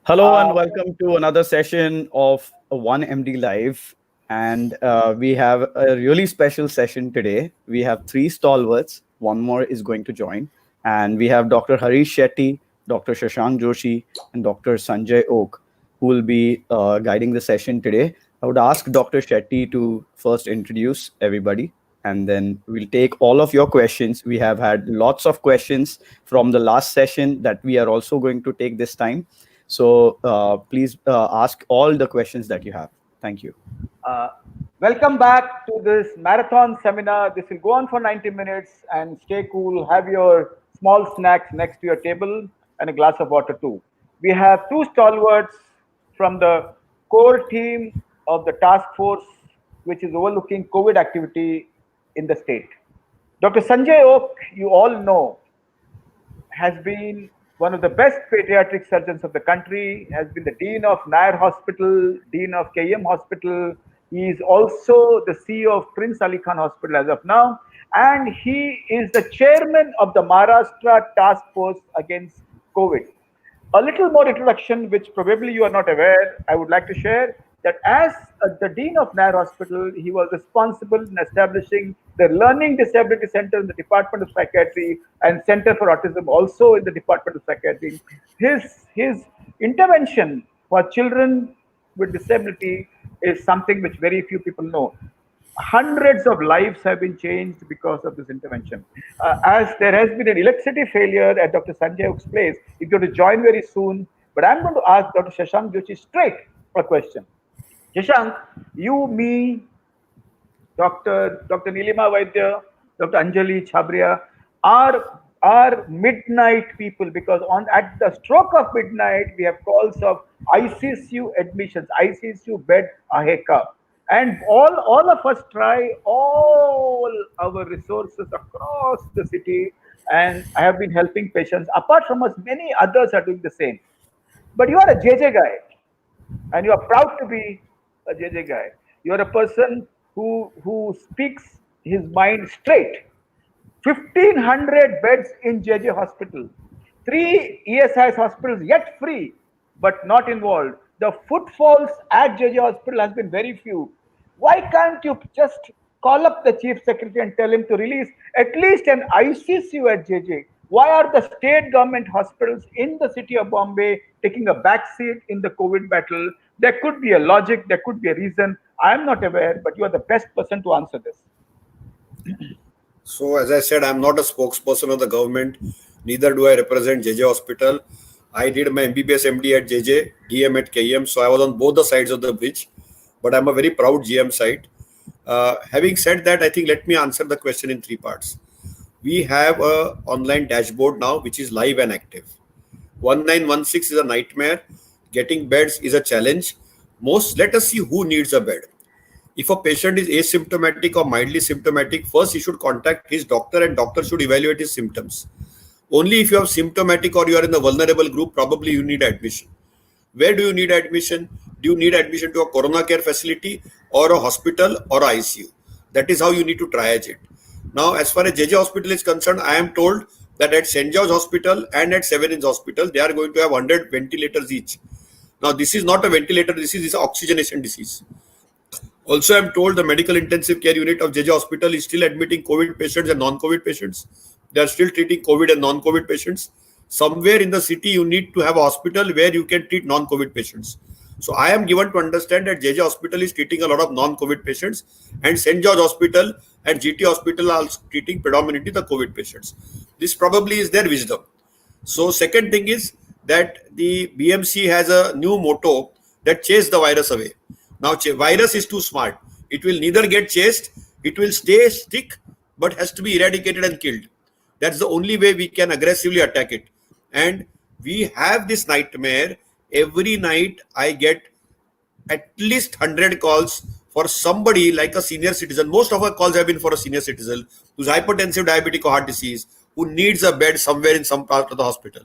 Hello Uh, and welcome to another session of 1MD Live. And we have a really special session today. We have three stalwarts. One more is going to join. And we have Dr. Harish Shetty, Dr. Shashank Joshi, and Dr. Sanjay Oak, who will be guiding the session today. I would ask Dr. Shetty to first introduce everybody, and then we'll take all of your questions. We have had lots of questions from the last session that we are also going to take this time. So please ask all the questions that you have. Thank you. uh, Welcome back to this marathon seminar. This will go on for 90 minutes and stay cool. Have your small snacks next to your table and a glass of water too. We have two stalwarts from the core team of the task force, which is overlooking COVID activity in the state. Dr. Sanjay Oak, you all know, has been one of the best pediatric surgeons of the country, has been the Dean of Nair Hospital, Dean of KM Hospital. He is also the CEO of Prince Ali Khan Hospital as of now. And he is the chairman of the Maharashtra Task Force Against COVID. A little more introduction, which probably you are not aware, I would like to share that as the Dean of Nair Hospital, he was responsible in establishing the Learning Disability Center in the Department of Psychiatry and Center for Autism also in the Department of Psychiatry. His intervention for children with disability is something which very few people know. Hundreds of lives have been changed because of this intervention. As there has been an electricity failure at Dr. Sanjay Oak's place, he's going to join very soon. But I'm going to ask Dr. Shashank Joshi straight a question. Shashank, you, me, Dr. Nilima Vaidya, Dr. Anjali Chabria are midnight people because on at the stroke of midnight we have calls of ICCU admissions, ICCU bed aheka. And all of us try all our resources across the city, and I have been helping patients. Apart from us, many others are doing the same. But you are a JJ guy, and you are proud to be a JJ guy. You are a person who speaks his mind straight. 1,500 beds in JJ Hospital, three ESIS hospitals yet free, but not involved. The footfalls at JJ Hospital has been very few. Why can't you just call up the chief secretary and tell him to release at least an ICCU at JJ? Why are the state government hospitals in the city of Bombay taking a backseat in the COVID battle? There could be a logic, there could be a reason. I am not aware, but you are the best person to answer this. So, as I said, I'm not a spokesperson of the government. Neither do I represent JJ Hospital. I did my MBBS MD at JJ, DM at KM. So, I was on both the sides of the bridge. But I'm a very proud GM side. Having said that, I think let me answer the question in three parts. We have a online dashboard now, which is live and active. 1916 is a nightmare. Getting beds is a challenge. Let us see who needs a bed. If a patient is asymptomatic or mildly symptomatic, first he should contact his doctor and doctor should evaluate his symptoms. Only if you have symptomatic or you are in the vulnerable group, probably you need admission. Where do you need admission? Do you need admission to a corona care facility or a hospital or ICU? That is how you need to triage it. Now, as far as JJ Hospital is concerned, I am told that at St. George Hospital and at Seven Inch Hospital, they are going to have 100 ventilators each. Now, this is not a ventilator disease, this is an oxygenation disease. Also, I'm told the medical intensive care unit of JJ Hospital is still admitting COVID patients and non-COVID patients. They are still treating COVID and non-COVID patients. Somewhere in the city, you need to have a hospital where you can treat non-COVID patients. So I am given to understand that JJ Hospital is treating a lot of non-COVID patients and St. George Hospital and GT Hospital are treating predominantly the COVID patients. This probably is their wisdom. So second thing is that the BMC has a new motto that chase the virus away. Now, virus is too smart. It will neither get chased, it will stick, but has to be eradicated and killed. That's the only way we can aggressively attack it. And we have this nightmare. Every night I get at least 100 calls for somebody like a senior citizen. Most of our calls have been for a senior citizen who's hypertensive, diabetic, or heart disease, who needs a bed somewhere in some part of the hospital.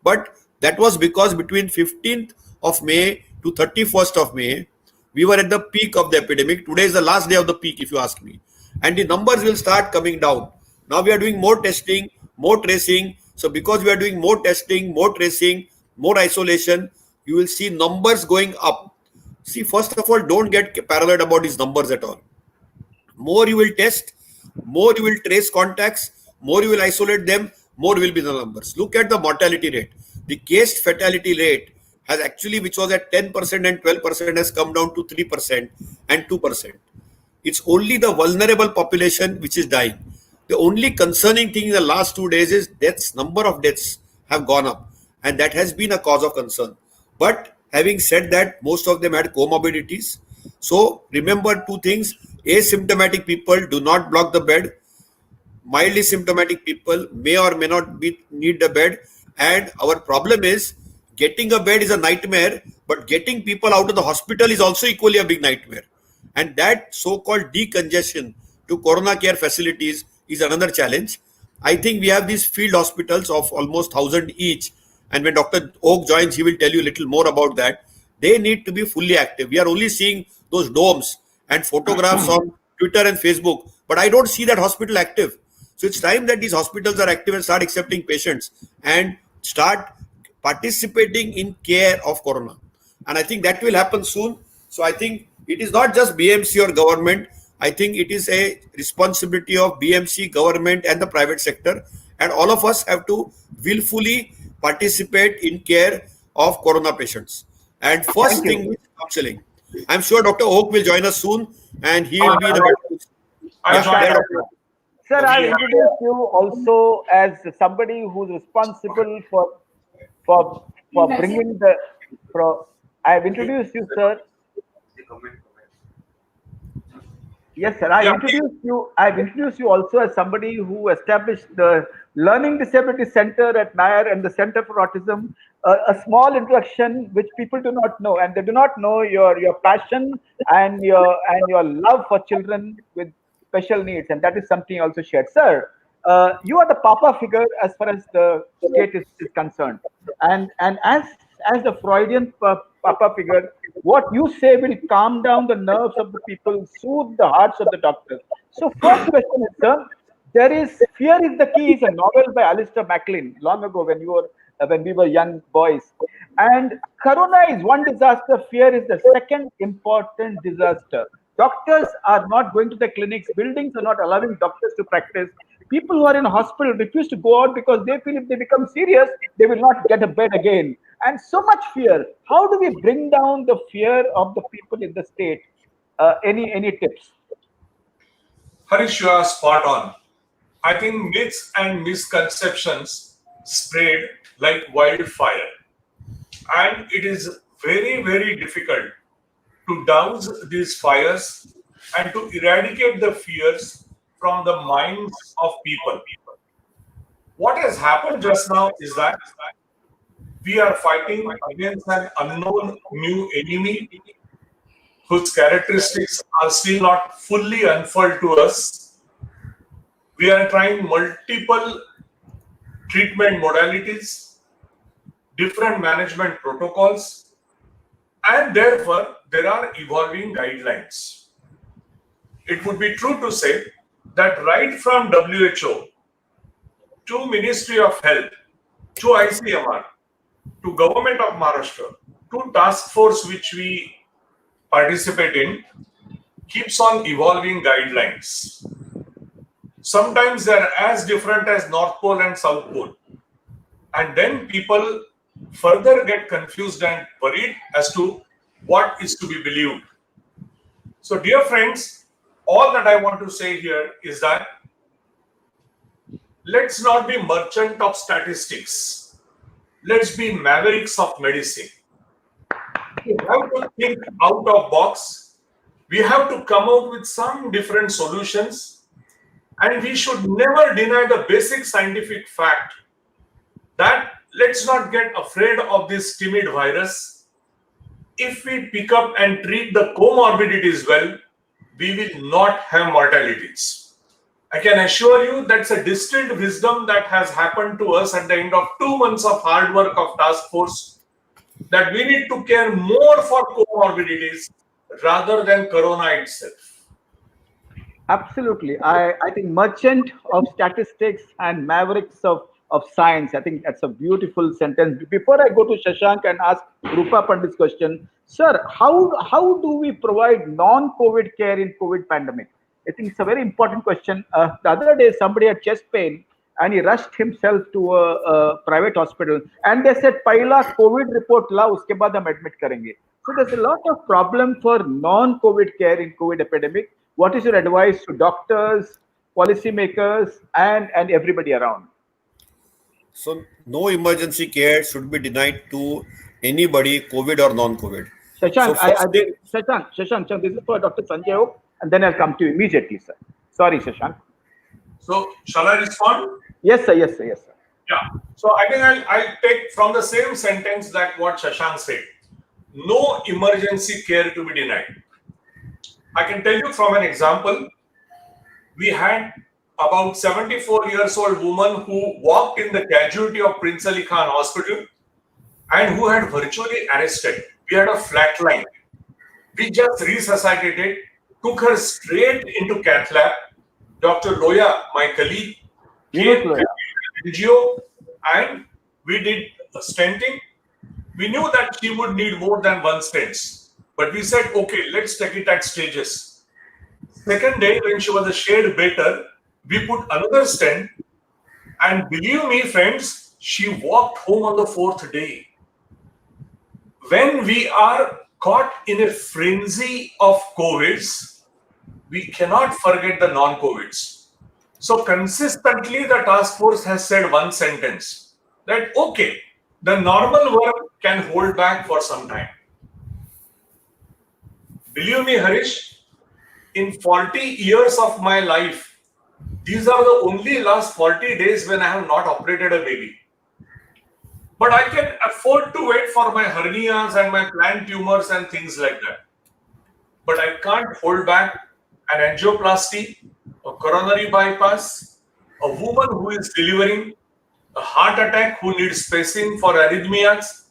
But that was because between 15th of May to 31st of May, we were at the peak of the epidemic. Today is the last day of the peak, if you ask me. And the numbers will start coming down. Now we are doing more testing, more tracing. So because we are doing more testing, more tracing, more isolation, you will see numbers going up. See, first of all, don't get paranoid about these numbers at all. More you will test, more you will trace contacts, more you will isolate them, more will be the numbers. Look at the mortality rate. The case fatality rate has actually, which was at 10% and 12%, has come down to 3% and 2%. It's only the vulnerable population which is dying. The only concerning thing in the last 2 days is deaths, number of deaths have gone up, and that has been a cause of concern. But having said that, most of them had comorbidities. So remember two things: asymptomatic people do not block the bed. Mildly symptomatic people may or may not need the bed, and our problem is getting a bed is a nightmare, but getting people out of the hospital is also equally a big nightmare. And that so-called decongestion to corona care facilities is another challenge. I think we have these field hospitals of almost 1,000 each, and when Dr. Oak joins, he will tell you a little more about that. They need to be fully active. We are only seeing those domes and photographs on Twitter and Facebook, but I don't see that hospital active. So it's time that these hospitals are active and start accepting patients and start participating in care of corona. And I think that will happen soon. So I think it is not just BMC or government. I think it is a responsibility of BMC, government, and the private sector. And all of us have to willfully participate in care of corona patients. And first Thank thing you. is counseling. I'm sure Dr. Oak will join us soon, and he will be in a better position. I Yeah, joined. there, Dr. Oak. Sir, We I've have introduced you also as somebody who's responsible for bringing the pro. I've introduced you, sir. Yes, sir. yeah. I've introduced you also as somebody who established the Learning Disability Center at Nair and the Center for Autism. A small introduction which people do not know, and they do not know your passion and your love for children with special needs, and that is something also shared, sir. You are the papa figure as far as the state is concerned, and as the Freudian papa figure, what you say will calm down the nerves of the people, soothe the hearts of the doctors. So, first question is, sir, there is Fear is the Key is a novel by Alistair MacLean long ago when we were young boys. And Corona is one disaster, fear is the second important disaster. Doctors are not going to the clinics, buildings are not allowing doctors to practice. People who are in hospital refuse to go out because they feel if they become serious, they will not get a bed again. And so much fear. How do we bring down the fear of the people in the state? Any tips? Harish, you are spot on. I think myths and misconceptions spread like wildfire, and it is very, very difficult to douse these fires and to eradicate the fears from the minds of people. What has happened just now is that we are fighting against an unknown new enemy whose characteristics are still not fully unfurled to us. We are trying multiple treatment modalities, different management protocols, and therefore there are evolving guidelines. It would be true to say that right from WHO to Ministry of Health to ICMR to Government of Maharashtra to task force which we participate in keeps on evolving guidelines. Sometimes they're as different as North Pole and South Pole. And then people further get confused and worried as to what is to be believed. So, dear friends, all that I want to say here is that let's not be merchant of statistics. Let's be mavericks of medicine. We have to think out of box. We have to come out with some different solutions. And we should never deny the basic scientific fact that let's not get afraid of this timid virus. If we pick up and treat the comorbidities well, we will not have mortalities. I can assure you that's a distilled wisdom that has happened to us at the end of 2 months of hard work of task force, that we need to care more for comorbidities rather than corona itself. Absolutely. I think merchant of statistics and mavericks of of science. I think that's a beautiful sentence. Before I go to Shashank and ask Rupa Pandit's question, sir, how do we provide non-COVID care in COVID pandemic? I think it's a very important question. The other day, somebody had chest pain and he rushed himself to a private hospital, and they said, "Pahla COVID report la, uske baad hum admit karenge." So there's a lot of problem for non-COVID care in COVID epidemic. What is your advice to doctors, policymakers, and everybody around? So no emergency care should be denied to anybody, COVID or non-COVID. So Shashank, first thing, Shashank, this is for Dr. Sanjay Oak, and then I'll come to you immediately, sir. Sorry, Shashank. So shall I respond? Yes, sir. Yes, sir. Yes, sir. Yeah. So I think I'll take from the same sentence that what Shashank said. No emergency care to be denied. I can tell you from an example. We had about 74 years old woman who walked in the casualty of Prince Ali Khan Hospital and who had virtually arrested. We had a flat line. We just resuscitated, took her straight into cath lab. Dr. Loya, my colleague, came with angio and we did stenting. We knew that she would need more than one stent, but we said, okay, let's take it at stages. Second day, when she was a shade better, we put another stent, and believe me, friends, she walked home on the fourth day. When we are caught in a frenzy of COVIDs, we cannot forget the non-COVIDs. So consistently, the task force has said one sentence that, okay, the normal work can hold back for some time. Believe me, Harish, in 40 years of my life, these are the only last 40 days when I have not operated a baby. But I can afford to wait for my hernias and my planned tumors and things like that. But I can't hold back an angioplasty, a coronary bypass, a woman who is delivering, a heart attack who needs pacing for arrhythmias,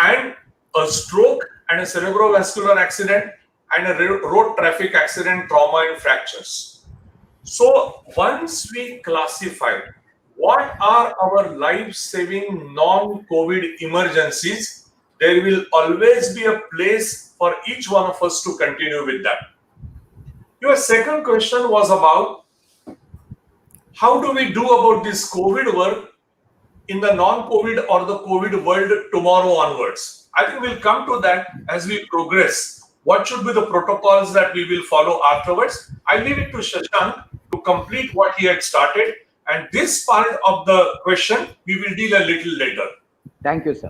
and a stroke and a cerebrovascular accident and a road traffic accident, trauma and fractures. So once we classify what are our life-saving non-COVID emergencies, there will always be a place for each one of us to continue with that. Your second question was about how do we do about this COVID work in the non-COVID or the COVID world tomorrow onwards. I think we'll come to that as we progress. What should be the protocols that we will follow afterwards? I leave it to Shashank to complete what he had started. And this part of the question, we will deal a little later. Thank you, sir.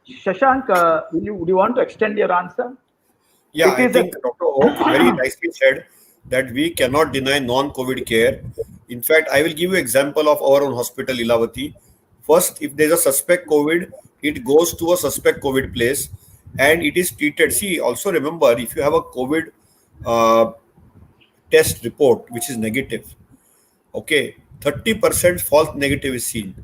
Shashank, would you want to extend your answer? yeah, I think Dr. Oak very nicely said that we cannot deny non-COVID care. In fact, I will give you example of our own hospital, Lilavati. First, if there's a suspect COVID, it goes to a suspect COVID place and it is treated. See, also remember, if you have a COVID test report which is negative, okay, 30% false negative is seen.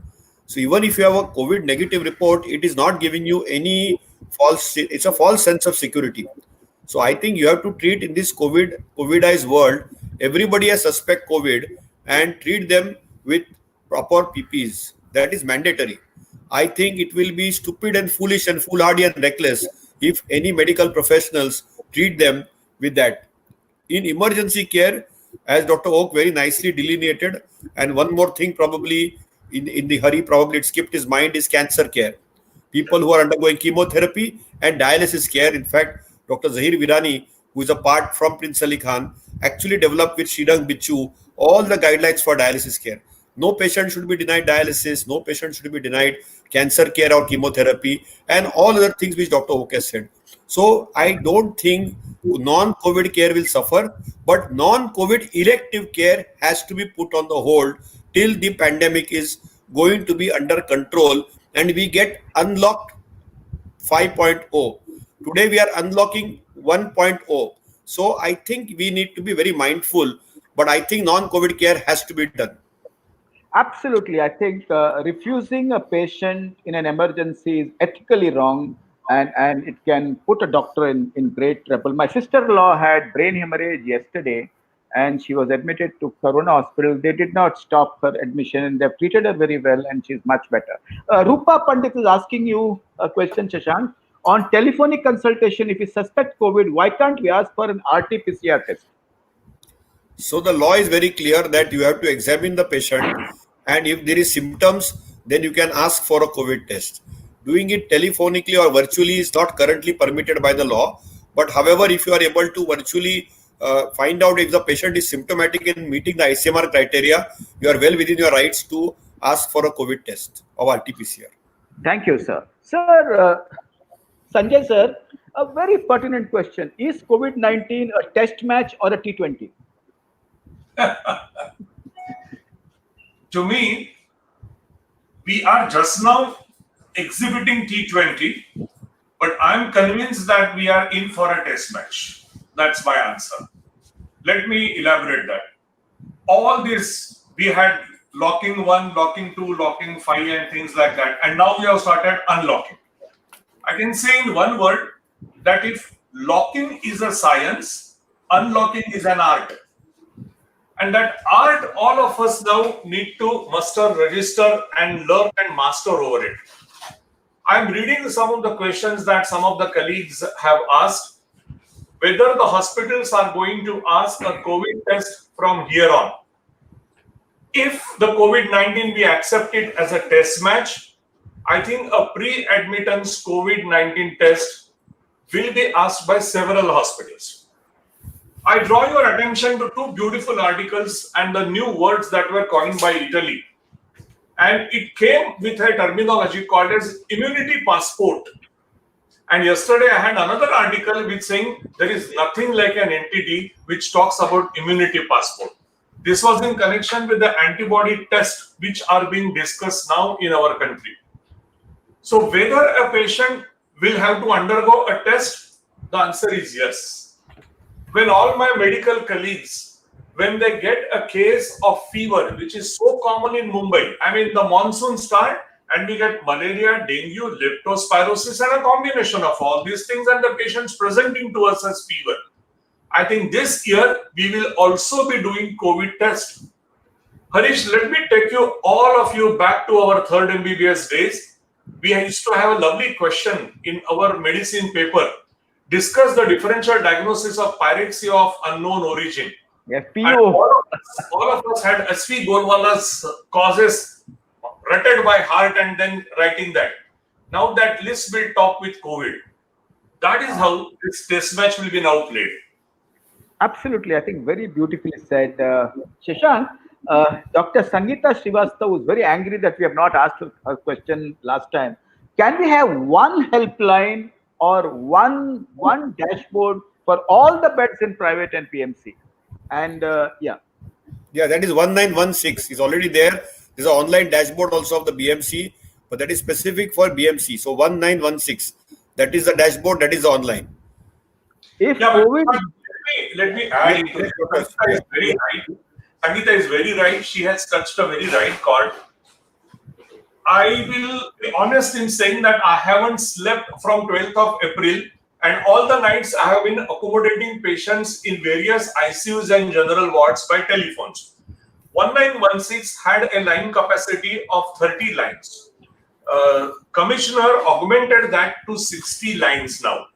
So even if you have a COVID negative report, it is not giving you any false, it's a false sense of security. So I think you have to treat in this COVIDized world, everybody as suspect COVID and treat them with proper PPs. That is mandatory. I think it will be stupid and foolish and foolhardy and reckless if any medical professionals treat them with that. In emergency care, as Dr. Oak very nicely delineated, and one more thing probably in the hurry, probably it skipped his mind, is cancer care. People who are undergoing chemotherapy and dialysis care. In fact, Dr. Zahir Virani, who is a part from Prince Ali Khan, actually developed with Shidang Bichu all the guidelines for dialysis care. No patient should be denied dialysis, no patient should be denied cancer care or chemotherapy, and all other things which Dr. Oak has said. So I don't think non-COVID care will suffer, but non-COVID elective care has to be put on the hold till the pandemic is going to be under control and we get unlocked 5.0. Today we are unlocking 1.0. So I think we need to be very mindful, but I think non-COVID care has to be done. Absolutely. I think refusing a patient in an emergency is ethically wrong, and it can put a doctor in great trouble. My sister-in-law had brain hemorrhage yesterday, and she was admitted to Corona Hospital. They did not stop her admission, and they've treated her very well, and she's much better. Rupa Pandit is asking you a question, Shashank. On telephonic consultation, if we suspect COVID, why can't we ask for an RT-PCR test? So the law is very clear that you have to examine the patient, and if there is symptoms, then you can ask for a COVID test. Doing it telephonically or virtually is not currently permitted by the law. But however, if you are able to virtually find out if the patient is symptomatic and meeting the ICMR criteria, you are well within your rights to ask for a COVID test of RT-PCR. Thank you, sir. Sir, Sanjay, sir, a very pertinent question. Is COVID-19 a test match or a T20? To me, we are just now exhibiting T20, but I'm convinced that we are in for a test match. That's my answer. Let me elaborate that. All this, we had locking 1, locking 2, locking 5 and things like that. And now we have started unlocking. I can say in one word that if locking is a science, unlocking is an art. And that art, all of us now need to muster, register, and learn and master over it. I'm reading some of the questions that some of the colleagues have asked, whether the hospitals are going to ask a COVID test from here on. If the COVID-19 we accept it as a test match, I think a pre-admittance COVID-19 test will be asked by several hospitals. I draw your attention to 2 beautiful articles and the new words that were coined by Italy. And it came with a terminology called as immunity passport. And yesterday I had another article which saying there is nothing like an entity which talks about immunity passport. This was in connection with the antibody tests which are being discussed now in our country. So whether a patient will have to undergo a test, the answer is yes. When all my medical colleagues, when they get a case of fever, which is so common in Mumbai, I mean the monsoon start and we get malaria, dengue, leptospirosis and a combination of all these things and the patients presenting to us as fever. I think this year we will also be doing COVID test. Harish, let me take you, all of you, back to our third MBBS days. We used to have a lovely question in our medicine paper. Discuss the differential diagnosis of pyrexia of unknown origin. FPO. All of us had SV Golwala's causes rutted by heart and then writing that. Now that list will top with COVID. That is how this test match will be now played. Absolutely. I think very beautifully said. Shashank, Dr. Sangeeta Srivastava was very angry that we have not asked her question last time. Can we have one helpline or one dashboard for all the beds in private and PMC? And Yeah, that is 1916 is already there. There's an online dashboard also of the BMC, but that is specific for BMC. So 1916, that is the dashboard, that is online. If Yeah, COVID... let me add into it. Sangeeta is very right. Sangeeta is very right. She has touched a very right chord. I will be honest in saying that I haven't slept from 12th of April and all the nights I have been accommodating patients in various ICUs and general wards by telephones. 1916 had a line capacity of 30 lines. Commissioner augmented that to 60 lines now.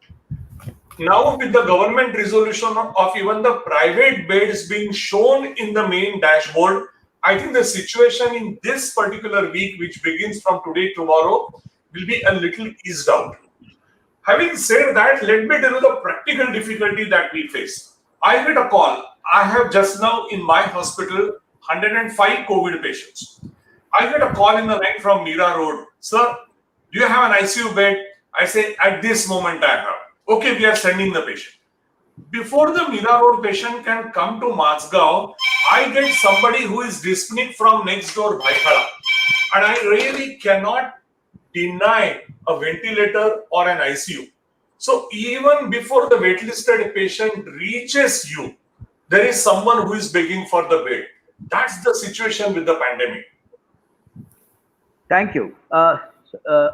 Now with the government resolution of even the private beds being shown in the main dashboard, I think the situation in this particular week, which begins from today, tomorrow, will be a little eased out. Having said that, let me tell you the practical difficulty that we face. I get a call. I have just now in my hospital 105 COVID patients. I get a call in the night from Mira Road. Sir, do you have an ICU bed? I say, at this moment I have. Okay, we are sending the patient. Before the Mira Road patient can come to Mazgaon, I get somebody who is dyspneic from next door Bhaikhala. And I really cannot deny a ventilator or an ICU. So even before the waitlisted patient reaches you, there is someone who is begging for the bed. That's the situation with the pandemic. Thank you.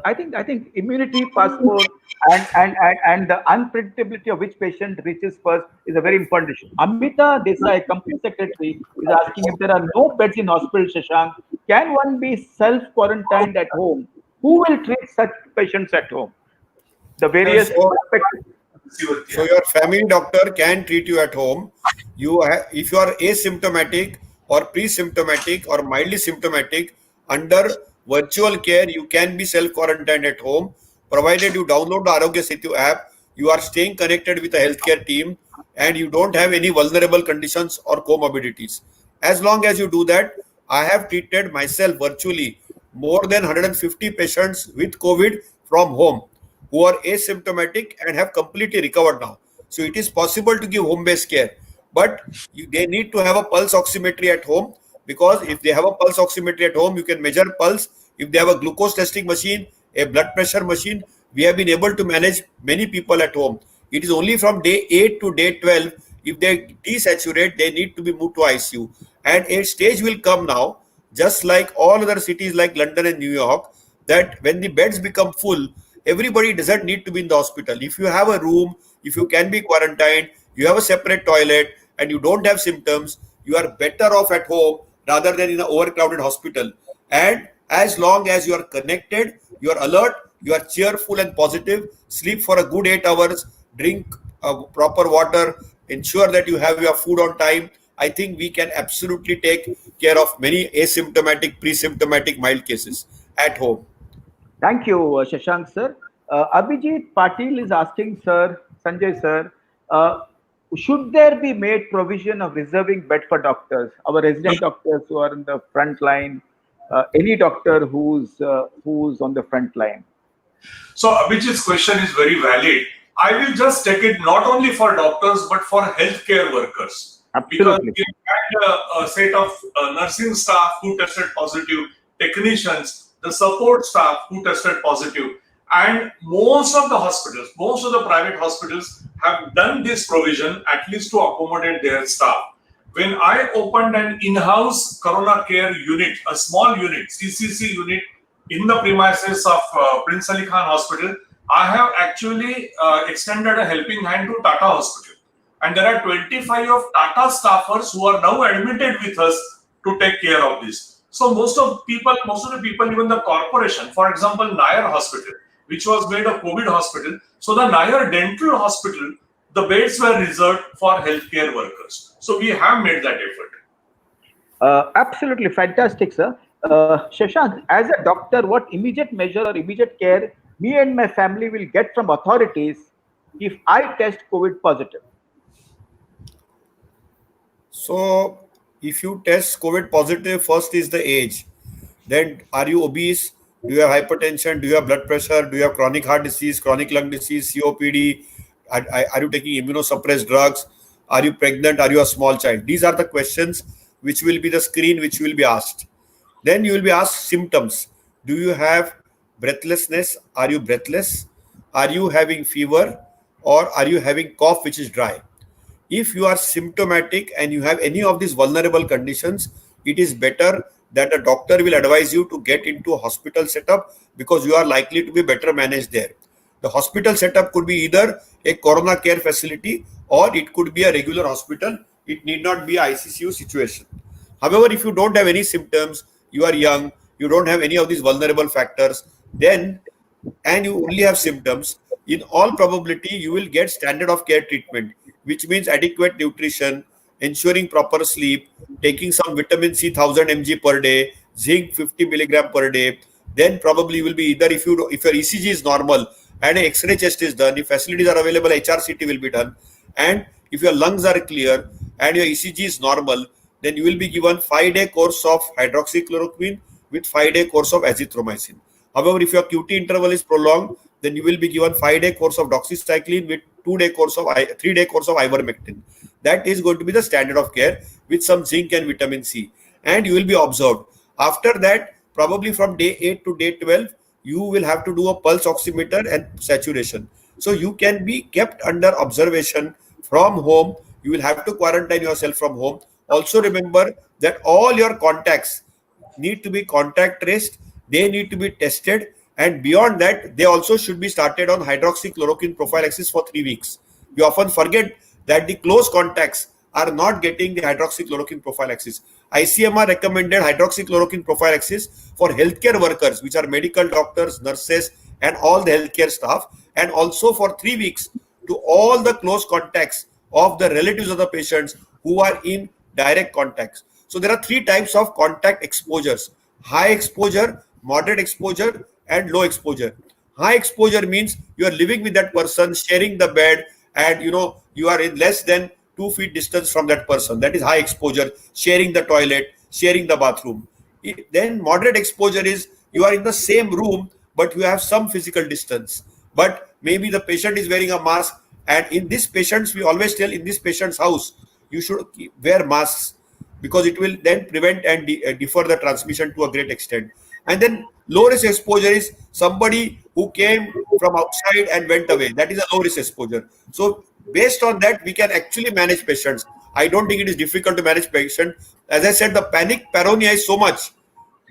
I think immunity passport and the unpredictability of which patient reaches first is a very important issue. Amita Desai, company secretary, is asking if there are no beds in hospital. Shashank, can one be self quarantined at home? Who will treat such patients at home? The various So aspects. So your family doctor can treat you at home. If you are asymptomatic or pre-symptomatic or mildly symptomatic under virtual care, you can be self-quarantined at home, provided you download the Arogya Setu app. You are staying connected with a healthcare team, and you don't have any vulnerable conditions or comorbidities. As long as you do that, I have treated myself virtually more than 150 patients with COVID from home who are asymptomatic and have completely recovered now. So it is possible to give home-based care, but they need to have a pulse oximetry at home, because if they have a pulse oximetry at home, you can measure pulse. If they have a glucose testing machine, a blood pressure machine, we have been able to manage many people at home. It is only from day 8 to day 12, if they desaturate, they need to be moved to ICU. And a stage will come now, just like all other cities like London and New York, that when the beds become full, everybody doesn't need to be in the hospital. If you have a room, if you can be quarantined, you have a separate toilet, and you don't have symptoms, you are better off at home rather than in an overcrowded hospital. And as long as you are connected, you are alert, you are cheerful and positive, sleep for a good 8 hours, drink proper water, ensure that you have your food on time, I think we can absolutely take care of many asymptomatic, pre-symptomatic, mild cases at home. Thank you, Shashank sir. Abhijit Patil is asking, sir, Sanjay sir, uh, should there be made provision of reserving bed for doctors, our resident doctors who are in the front line, any doctor who's on the front line? So Abhijit's question is very valid. I will just take it not only for doctors but for healthcare workers, because Absolutely. we had a set of nursing staff who tested positive, technicians, the support staff who tested positive, and most of the private hospitals have done this provision at least to accommodate their staff. When I opened an in-house corona care unit, a small unit, CCC unit, in the premises of Prince Ali Khan Hospital, I have actually extended a helping hand to Tata Hospital. And there are 25 of Tata staffers who are now admitted with us to take care of this. So most of the people, even the corporation, for example, Nair Hospital, which was made a COVID hospital, so the Nair Dental Hospital, the beds were reserved for healthcare workers. So we have made that effort. Absolutely fantastic, sir. Shashank, as a doctor, what immediate measure or immediate care me and my family will get from authorities if I test COVID positive? So, if you test COVID positive, first is the age. Then, are you obese? Do you have hypertension? Do you have blood pressure? Do you have chronic heart disease, chronic lung disease, COPD? Are you taking immunosuppressed drugs? Are you pregnant? Are you a small child? These are the questions which will be the screen which will be asked. Then you will be asked symptoms. Do you have breathlessness? Are you breathless? Are you having fever? Or are you having cough which is dry? If you are symptomatic and you have any of these vulnerable conditions, it is better that a doctor will advise you to get into a hospital setup, because you are likely to be better managed there. The hospital setup could be either a corona care facility or it could be a regular hospital. It need not be a ICCU situation. However, if you don't have any symptoms, you are young, you don't have any of these vulnerable factors, then, and you only have symptoms, in all probability, you will get standard of care treatment, which means adequate nutrition, ensuring proper sleep, taking some vitamin C 1000 mg per day, zinc 50 milligram per day. Then probably you will be either, if your ECG is normal and an X-ray test is done, if facilities are available, HRCT will be done, and if your lungs are clear and your ECG is normal, then you will be given 5-day course of hydroxychloroquine with 5-day course of azithromycin. However, if your QT interval is prolonged, then you will be given 5-day course of doxycycline with 3-day course of ivermectin. That is going to be the standard of care with some zinc and vitamin C, and you will be observed. After that, probably from day 8 to day 12, you will have to do a pulse oximeter and saturation. So you can be kept under observation from home. You will have to quarantine yourself from home. Also remember that all your contacts need to be contact traced, they need to be tested, And beyond that, they also should be started on hydroxychloroquine prophylaxis for 3 weeks. We often forget that the close contacts are not getting the hydroxychloroquine prophylaxis. ICMR recommended hydroxychloroquine prophylaxis for healthcare workers, which are medical doctors, nurses, and all the healthcare staff, and also for 3 weeks to all the close contacts of the relatives of the patients who are in direct contacts. So there are 3 types of contact exposures: high exposure, moderate exposure, and low exposure. High exposure means you are living with that person, sharing the bed, and you are in less than 2 feet distance from that person. That is high exposure, sharing the toilet, sharing the bathroom. Then moderate exposure is you are in the same room, but you have some physical distance. But maybe the patient is wearing a mask, and in this patient's, we always tell, in this patient's house, you should wear masks, because it will then prevent and defer the transmission to a great extent. And then low risk exposure is somebody who came from outside and went away. That is a low risk exposure. So based on that, we can actually manage patients. I don't think it is difficult to manage patients. As I said, the panic paranoia is so much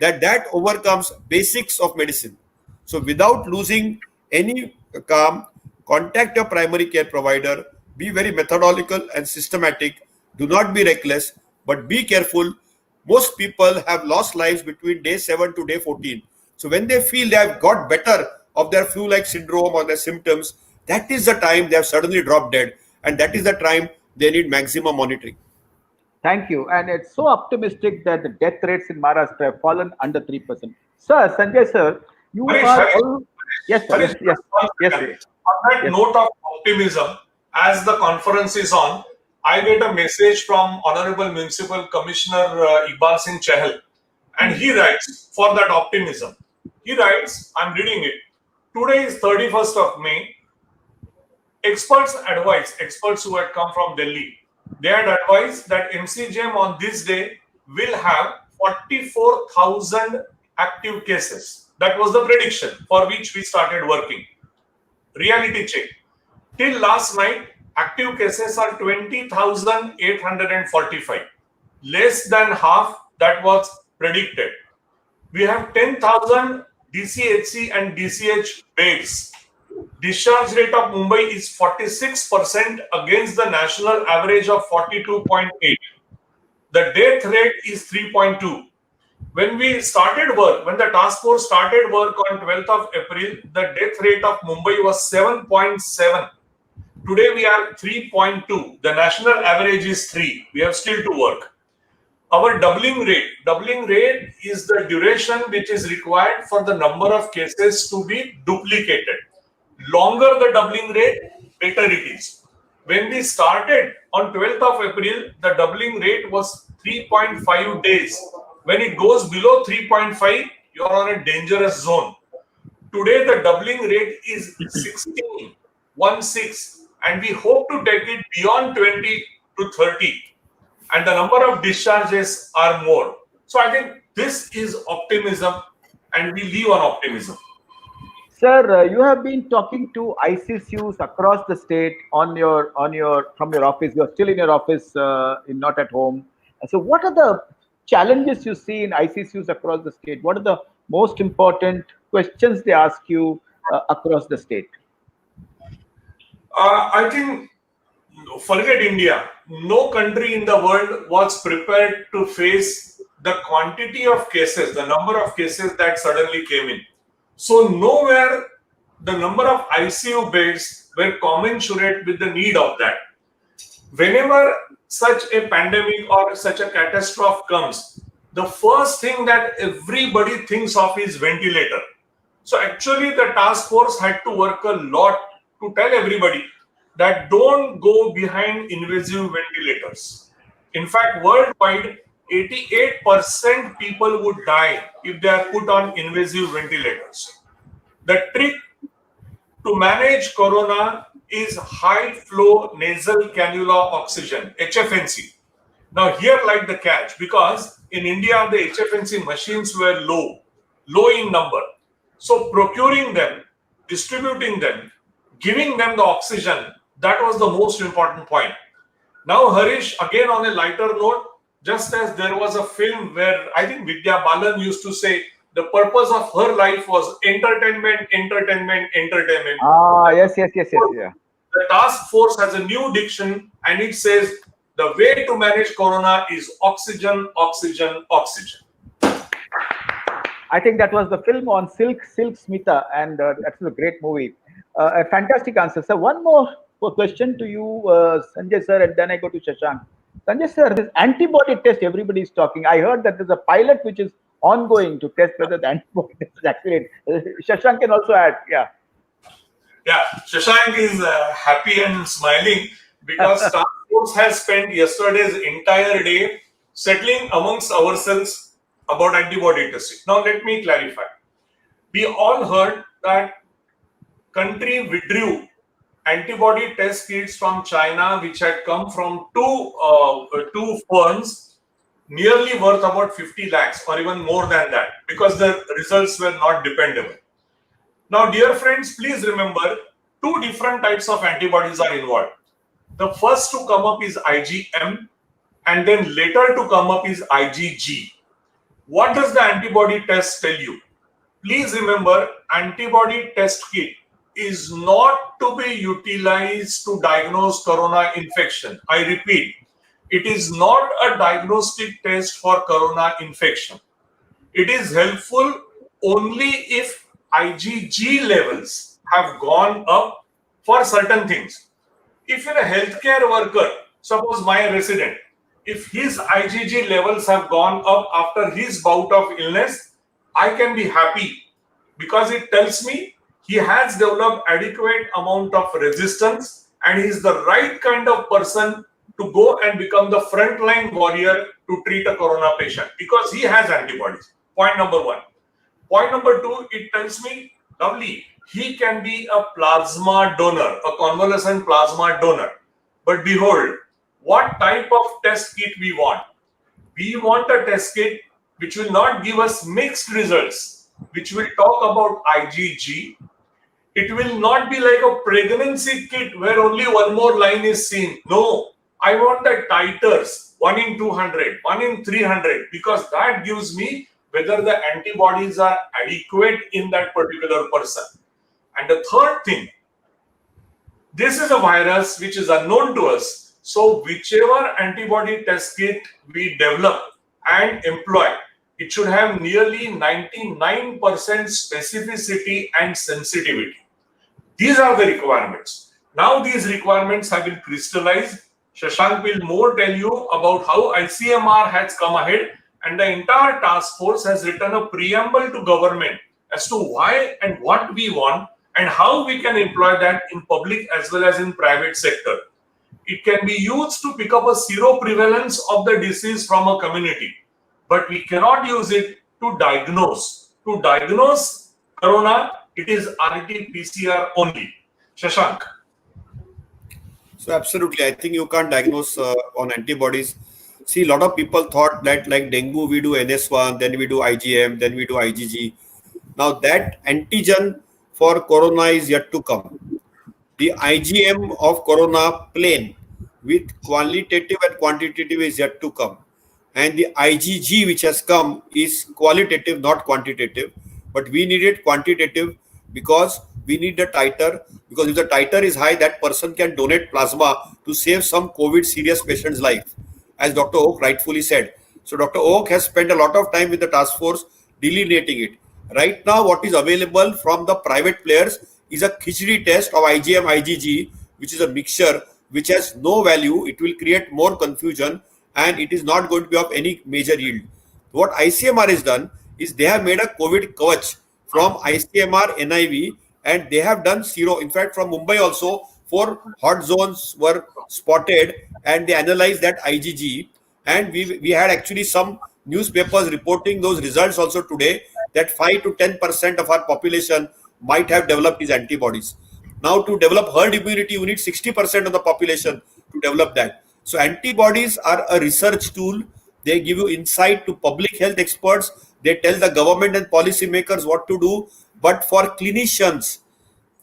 that overcomes basics of medicine. So without losing any calm, contact your primary care provider, be very methodical and systematic, do not be reckless, but be careful. Most people have lost lives between day 7 to day 14. So when they feel they have got better of their flu-like syndrome or their symptoms, that is the time they have suddenly dropped dead, and that is the time they need maximum monitoring. Thank you. And it's so optimistic that the death rates in Maharashtra have fallen under 3%. Sir, Sanjay sir, you Harish, are Harish, all... Yes, sir. Harish, Yes, yes, just one yes, second. sir. On that Yes. note of optimism, as the conference is on, I get a message from Honorable Municipal Commissioner Iqbal Singh Chahal, and he writes for that optimism. He writes, I'm reading it. Today is 31st of May. Experts who had come from Delhi, they had advised that MCGM on this day will have 44,000 active cases. That was the prediction for which we started working. Reality check. Till last night, active cases are 20,845. Less than half that was predicted. We have 10,000 DCHC and DCH beds. Discharge rate of Mumbai is 46% against the national average of 42.8. The death rate is 3.2. When we started work, when the task force started work on 12th of April, the death rate of Mumbai was 7.7. Today we are 3.2. The national average is 3. We have still to work. Our doubling rate is the duration which is required for the number of cases to be duplicated. Longer the doubling rate, better it is. When we started on 12th of April, the doubling rate was 3.5 days. When it goes below 3.5, you are on a dangerous zone. Today, the doubling rate is 16, and we hope to take it beyond 20 to 30. And the number of discharges are more. So I think this is optimism, and we live on optimism. Sir, you have been talking to ICCUs across the state from your office. You are still in your office, not at home. So, what are the challenges you see in ICCUs across the state? What are the most important questions they ask you across the state? I think, forget India. No country in the world was prepared to face the quantity of cases, the number of cases that suddenly came in. So nowhere the number of ICU beds were commensurate with the need of that. Whenever such a pandemic or such a catastrophe comes, the first thing that everybody thinks of is ventilator. So actually the task force had to work a lot to tell everybody that don't go behind invasive ventilators. In fact, worldwide, 88% people would die if they are put on invasive ventilators. The trick to manage corona is high flow nasal cannula oxygen, HFNC. Now here lies the catch, because in India the HFNC machines were low in number. So procuring them, distributing them, giving them the oxygen, that was the most important point. Now Harish, again on a lighter note, just as there was a film where I think Vidya Balan used to say the purpose of her life was entertainment, entertainment, entertainment. Ah, yes, yes, yes, yes, yeah. The task force has a new diction and it says the way to manage corona is oxygen, oxygen, oxygen. I think that was the film on Silk Smita, and that was a great movie. A fantastic answer, sir. One more question to you, Sanjay sir, and then I go to Shashank. Sanjay sir, this antibody test everybody is talking. I heard that there's a pilot which is ongoing to test whether the antibody test is accurate. Shashank can also add, yeah. Yeah, Shashank is happy and smiling because task force has spent yesterday's entire day settling amongst ourselves about antibody testing. Now let me clarify. We all heard that country withdrew antibody test kits from China, which had come from two firms, nearly worth about 50 lakhs or even more than that, because the results were not dependable. Now, dear friends, please remember two different types of antibodies are involved. The first to come up is IgM, and then later to come up is IgG. What does the antibody test tell you? Please remember, antibody test kit is not to be utilized to diagnose corona infection. I repeat, it is not a diagnostic test for corona infection. It is helpful only if IgG levels have gone up for certain things. If you're a healthcare worker, suppose my resident, if his IgG levels have gone up after his bout of illness, I can be happy because it tells me he has developed adequate amount of resistance and he is the right kind of person to go and become the frontline warrior to treat a corona patient because he has antibodies. Point number one. Point number two, it tells me, lovely, he can be a plasma donor, a convalescent plasma donor. But behold, what type of test kit we want? We want a test kit which will not give us mixed results, which will talk about IgG. It will not be like a pregnancy kit where only one more line is seen. No, I want the titers, 1 in 200, 1 in 300, because that gives me whether the antibodies are adequate in that particular person. And the third thing, this is a virus which is unknown to us. So whichever antibody test kit we develop and employ, it should have nearly 99% specificity and sensitivity. These are the requirements. Now these requirements have been crystallized. Shashank will more tell you about how ICMR has come ahead, and the entire task force has written a preamble to government as to why and what we want and how we can employ that in public as well as in private sector. It can be used to pick up a seroprevalence of the disease from a community, but we cannot use it to diagnose. To diagnose corona, it is RT-PCR only. Shashank. So absolutely, I think you can't diagnose on antibodies. See, a lot of people thought that like dengue, we do NS1, then we do IgM, then we do IgG. Now that antigen for corona is yet to come. The IgM of corona plain with qualitative and quantitative is yet to come. And the IgG which has come is qualitative, not quantitative. But we need it quantitative because we need the titer. Because if the titer is high, that person can donate plasma to save some COVID serious patient's life, as Dr. Oak rightfully said. So Dr. Oak has spent a lot of time with the task force delineating it. Right now, what is available from the private players is a khichdi test of IgM, IgG, which is a mixture which has no value. It will create more confusion and it is not going to be of any major yield. What ICMR has done is they have made a COVID kavach from ICMR, NIV, and they have done zero. In fact, from Mumbai also, 4 hot zones were spotted and they analyzed that IgG. And we had actually some newspapers reporting those results also today that 5 to 10% of our population might have developed these antibodies. Now, to develop herd immunity, you need 60% of the population to develop that. So, antibodies are a research tool. They give you insight to public health experts. They tell the government and policymakers what to do. But for clinicians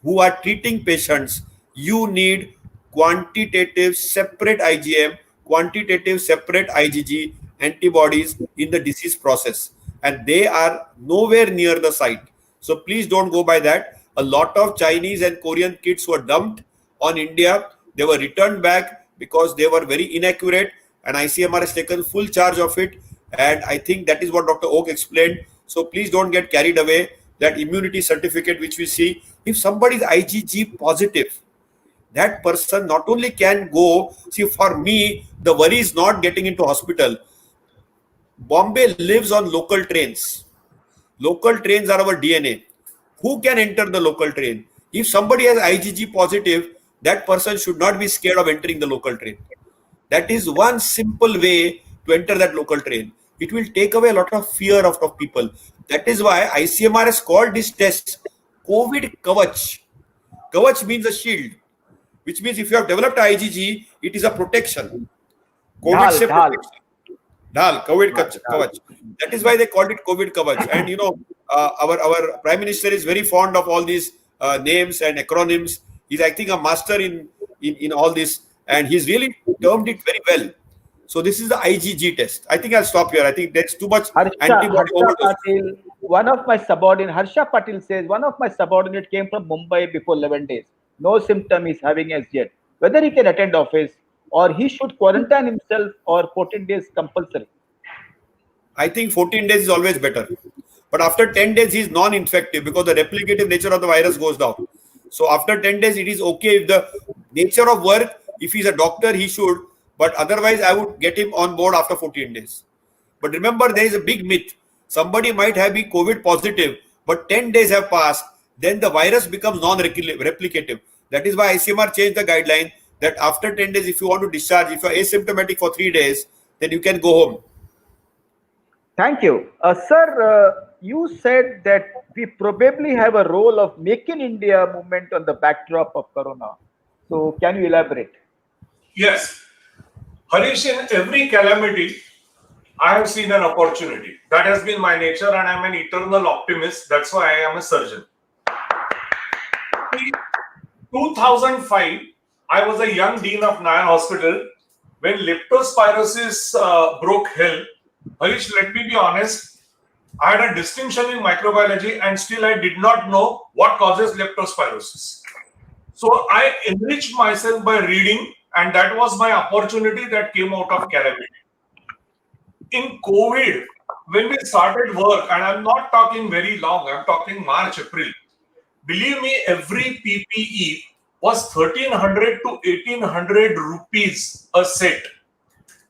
who are treating patients, you need quantitative separate IgM, quantitative separate IgG antibodies in the disease process. and they are nowhere near the site. So please don't go by that. A lot of Chinese and Korean kits were dumped on India. They were returned back because they were very inaccurate, and ICMR has taken full charge of it. And I think that is what Dr. Oak explained. So please don't get carried away. That immunity certificate which we see, if somebody is IgG positive, that person not only can go, see, for me, the worry is not getting into hospital. Bombay lives on local trains. Local trains are our DNA. Who can enter the local train? If somebody has IgG positive, that person should not be scared of entering the local train. That is one simple way to enter that local train. It will take away a lot of fear of people. That is why ICMR has called this test COVID Kavach. Kavach means a shield, which means if you have developed IgG, it is a protection. COVID Dhal, se dhal. protection. Dhal, COVID Dhal, dhal. Kavach. That is why they called it COVID Kavach. And our Prime Minister is very fond of all these names and acronyms. He's, I think, a master in all this, and he's really termed it very well. So this is the IgG test. I think I'll stop here. I think there's too much antibody Harsha overdose. Patil, one of my subordinate, Harsha Patil says, one of my subordinate came from Mumbai before 11 days. No symptom is having as yet. Whether he can attend office or he should quarantine himself or 14 days compulsory. I think 14 days is always better. But after 10 days, he is non-infective because the replicative nature of the virus goes down. So after 10 days, it is okay if the nature of work, if he's a doctor, he should. But otherwise, I would get him on board after 14 days. But remember, there is a big myth. Somebody might have been COVID positive, but 10 days have passed. Then the virus becomes non-replicative. That is why ICMR changed the guideline that after 10 days, if you want to discharge, if you are asymptomatic for 3 days, then you can go home. Thank you. Sir, you said that we probably have a role of Make in India movement on the backdrop of Corona. So can you elaborate? Yes. Harish, in every calamity, I have seen an opportunity. That has been my nature, and I'm an eternal optimist. That's why I am a surgeon. In 2005, I was a young dean of Nayan Hospital when leptospirosis broke hell. Harish, let me be honest. I had a distinction in microbiology, and still I did not know what causes leptospirosis. So I enriched myself by reading, and that was my opportunity that came out of calamity. In COVID, when we started work, and I'm not talking very long, I'm talking March, April. Believe me, every PPE was 1300 to 1800 rupees a set.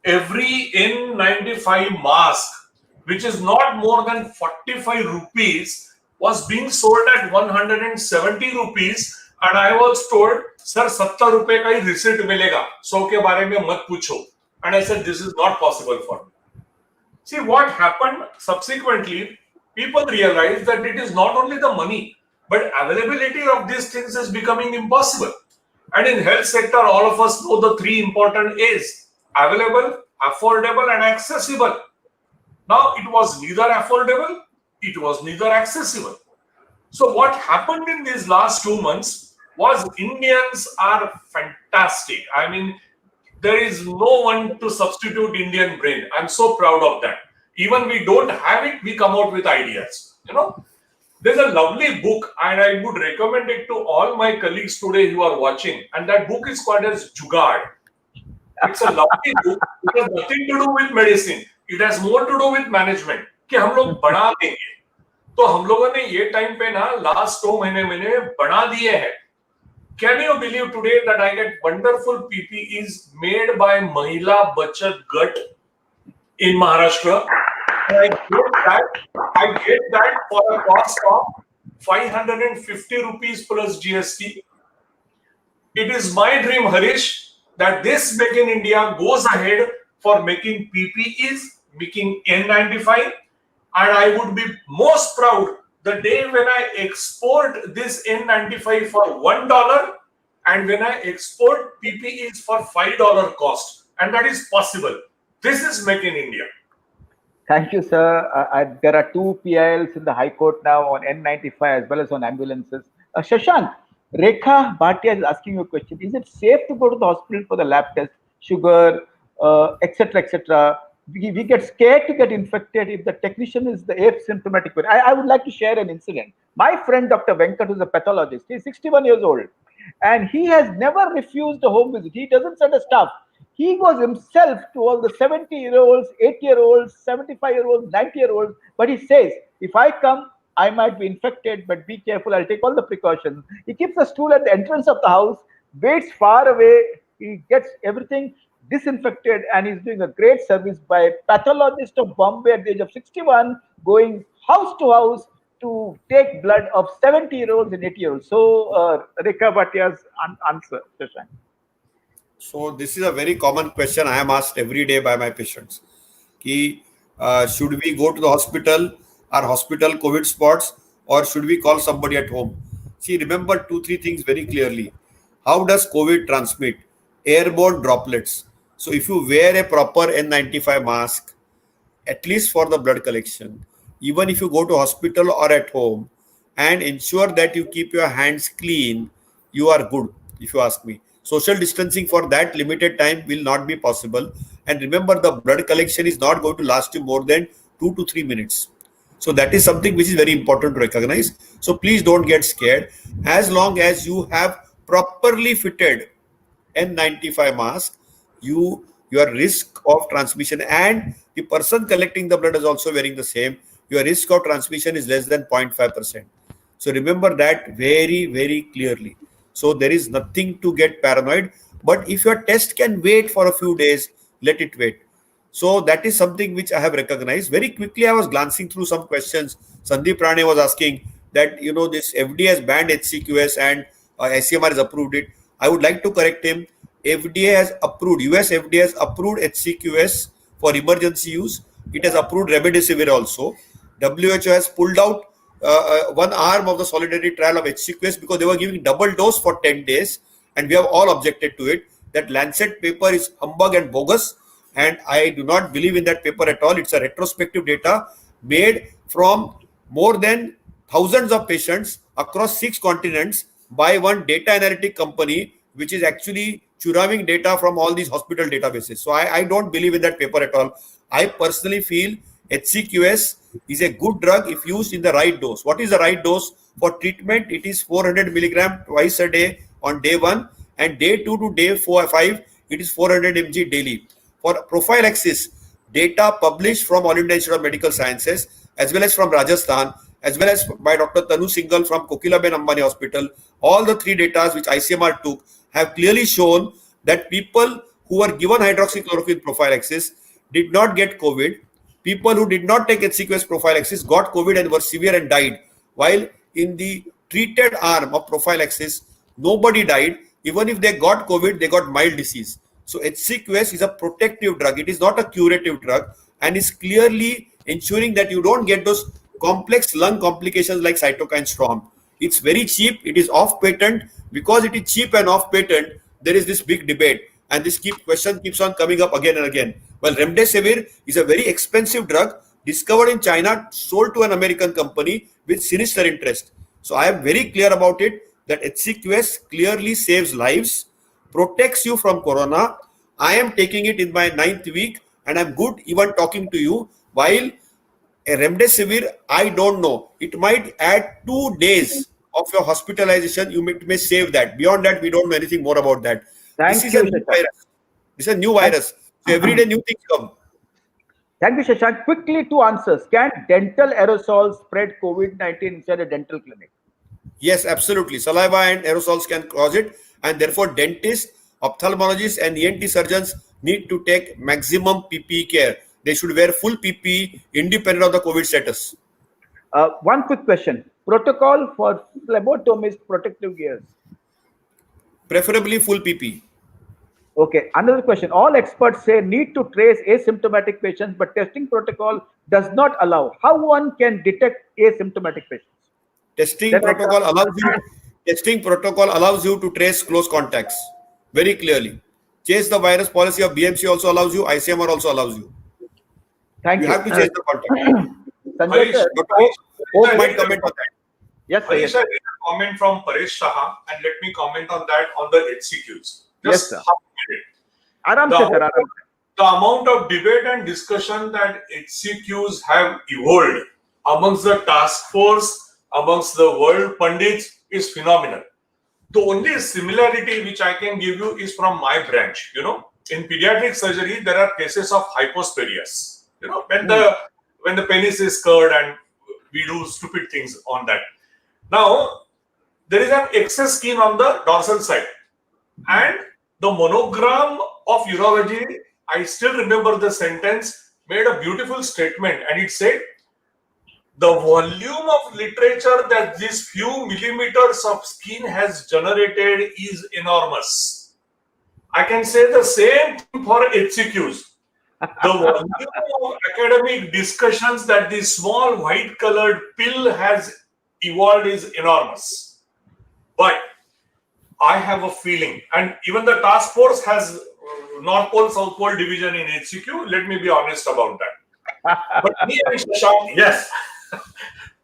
Every N95 mask, which is not more than 45 rupees, was being sold at 170 rupees. And I was told, sir, 70 rupees ka hi receipt milega. 100 ke bare mein mat pucho. And I said, this is not possible for me. See, what happened subsequently, people realized that it is not only the money, but availability of these things is becoming impossible. And in health sector, all of us know the three important A's: available, affordable, and accessible. Now, it was neither affordable, it was neither accessible. So what happened in these last 2 months was Indians are fantastic. I mean, there is no one to substitute Indian brain. I'm so proud of that. Even we don't have it, we come out with ideas. There's a lovely book, and I would recommend it to all my colleagues today who are watching. And that book is called as Jugaad. It's a lovely book. It has nothing to do with medicine. It has more to do with management. कि हम लोग बना देंगे. तो हम लोगों ने ये टाइम पे ना लास्ट 2 महीने मैंने बना दिए हैं. Can you believe today that I get wonderful PPEs made by Mahila Bachat Gut in Maharashtra? And I get that for a cost of 550 rupees plus GST. It is my dream, Harish, that this Make in India goes ahead for making PPEs, making N95, and I would be most proud the day when I export this N95 for $1 and when I export PPEs for $5 cost. And that is possible. This is Make in India. Thank you, sir. There are 2 PILs in the High Court now on N95 as well as on ambulances. Shashank, Rekha Bhatia is asking you a question. Is it safe to go to the hospital for the lab test, sugar, etc., etc.? we get scared to get infected if the technician is the asymptomatic one. I would like to share an incident. My friend Dr. Venkat, who's a pathologist, he's 61 years old, and he has never refused a home visit. He doesn't send a staff. He goes himself to all the 70-year-olds, 80-year-olds, 75-year-olds, 90-year-olds. But he says, if I come, I might be infected, but be careful. I'll take all the precautions. He keeps a stool at the entrance of the house, waits far away. He gets everything disinfected, and he's doing a great service by pathologist of Bombay at the age of 61, going house to house to take blood of 70-year-olds and 80-year-olds. So, Rekha Bhattia's answer, Shashank. So this is a very common question I am asked every day by my patients. Ki, should we go to the hospital, or hospital COVID spots, or should we call somebody at home? See, remember two, three things very clearly. How does COVID transmit? Airborne droplets. So if you wear a proper N95 mask, at least for the blood collection, even if you go to hospital or at home, and ensure that you keep your hands clean, you are good, if you ask me. Social distancing for that limited time will not be possible. And remember, the blood collection is not going to last you more than 2 to 3 minutes. So that is something which is very important to recognize. So please don't get scared. As long as you have properly fitted N95 mask, your risk of transmission, and the person collecting the blood is also wearing the same, your risk of transmission is less than 0.5%. So remember that very, very clearly. So there is nothing to get paranoid. But if your test can wait for a few days, let it wait. So that is something which I have recognized. Very quickly, I was glancing through some questions. Sandeep Rane was asking that, this FDA has banned HCQS and ICMR has approved it. I would like to correct him. FDA has approved, US FDA has approved HCQS for emergency use. It has approved remdesivir also. WHO has pulled out one arm of the solidarity trial of HCQS because they were giving double dose for 10 days, and we have all objected to it. That Lancet paper is humbug and bogus, and I do not believe in that paper at all. It's a retrospective data made from more than thousands of patients across 6 continents by one data analytic company, which is actually churning data from all these hospital databases. So I don't believe in that paper at all. I personally feel HCQS is a good drug if used in the right dose. What is the right dose? For treatment, it is 400 milligram twice a day on day 1, and day 2 to day 5, it is 400 mg daily. For prophylaxis, data published from All India Institute of Medical Sciences, as well as from Rajasthan, as well as by Dr. Tanu Singhal from Kokilaben Ambani Hospital, all the 3 data which ICMR took have clearly shown that people who were given hydroxychloroquine prophylaxis did not get COVID. People who did not take HCQS prophylaxis got COVID and were severe and died. While in the treated arm of prophylaxis, nobody died. Even if they got COVID, they got mild disease. So HCQS is a protective drug. It is not a curative drug, and is clearly ensuring that you don't get those complex lung complications like cytokine storm. It's very cheap. It is off patent. Because it is cheap and off patent, there is this big debate, and this question keeps on coming up again and again. Well, remdesivir is a very expensive drug discovered in China, sold to an American company with sinister interest. So I am very clear about it that HCQS clearly saves lives, protects you from corona. I am taking it in my 9th week, and I'm good even talking to you. While a remdesivir, I don't know. It might add 2 days of your hospitalization. You may save that. Beyond that, we don't know anything more about that. This Thank is you, a new Shashank. virus. This is a new virus. So every day new things come. Thank you, Shashank. Quickly, 2 answers. Can dental aerosols spread COVID-19 inside a dental clinic? Yes, absolutely. Saliva and aerosols can cause it, and therefore dentists, ophthalmologists, and ENT surgeons need to take maximum PPE care. They should wear full PPE independent of the COVID status. One quick question. Protocol for phlebotomist protective gears. Preferably full PPE. Okay. Another question. All experts say need to trace asymptomatic patients, but testing protocol does not allow. How one can detect asymptomatic patients? Testing protocol allows you to trace close contacts very clearly. Chase the virus policy of BMC also allows you. ICMR also allows you. Thank you. You have to chase the contact. Sanjay sir. Dr. Oak might comment on that. Yes, sir. Harish, I read a comment from Paresh Saha, and let me comment on that on the HCQs. Yes, sir. Half a minute. Aram The se, sir, aram. the amount of debate and discussion that HCQs have evolved amongst the task force, amongst the world pundits is phenomenal. The only similarity which I can give you is from my branch. In pediatric surgery, there are cases of hypospadias. When the penis is curved and we do stupid things on that. Now, there is an excess skin on the dorsal side. And the monogram of urology, I still remember the sentence, made a beautiful statement. And it said, the volume of literature that these few millimeters of skin has generated is enormous. I can say the same thing for HCQs. The volume of academic discussions that this small white colored pill has evolved is enormous. But I have a feeling, and even the task force has North Pole, South Pole division in HCQ. Let me be honest about that. But me and Shashank, yes,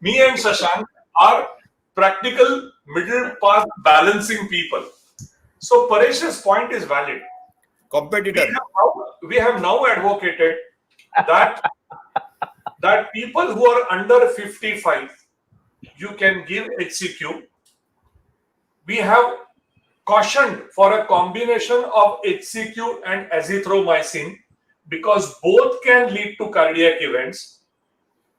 me and Shashank are practical middle path balancing people. So Paresh's point is valid. Competitor. We have now advocated that people who are under 55, you can give HCQ. We have cautioned for a combination of HCQ and azithromycin because both can lead to cardiac events.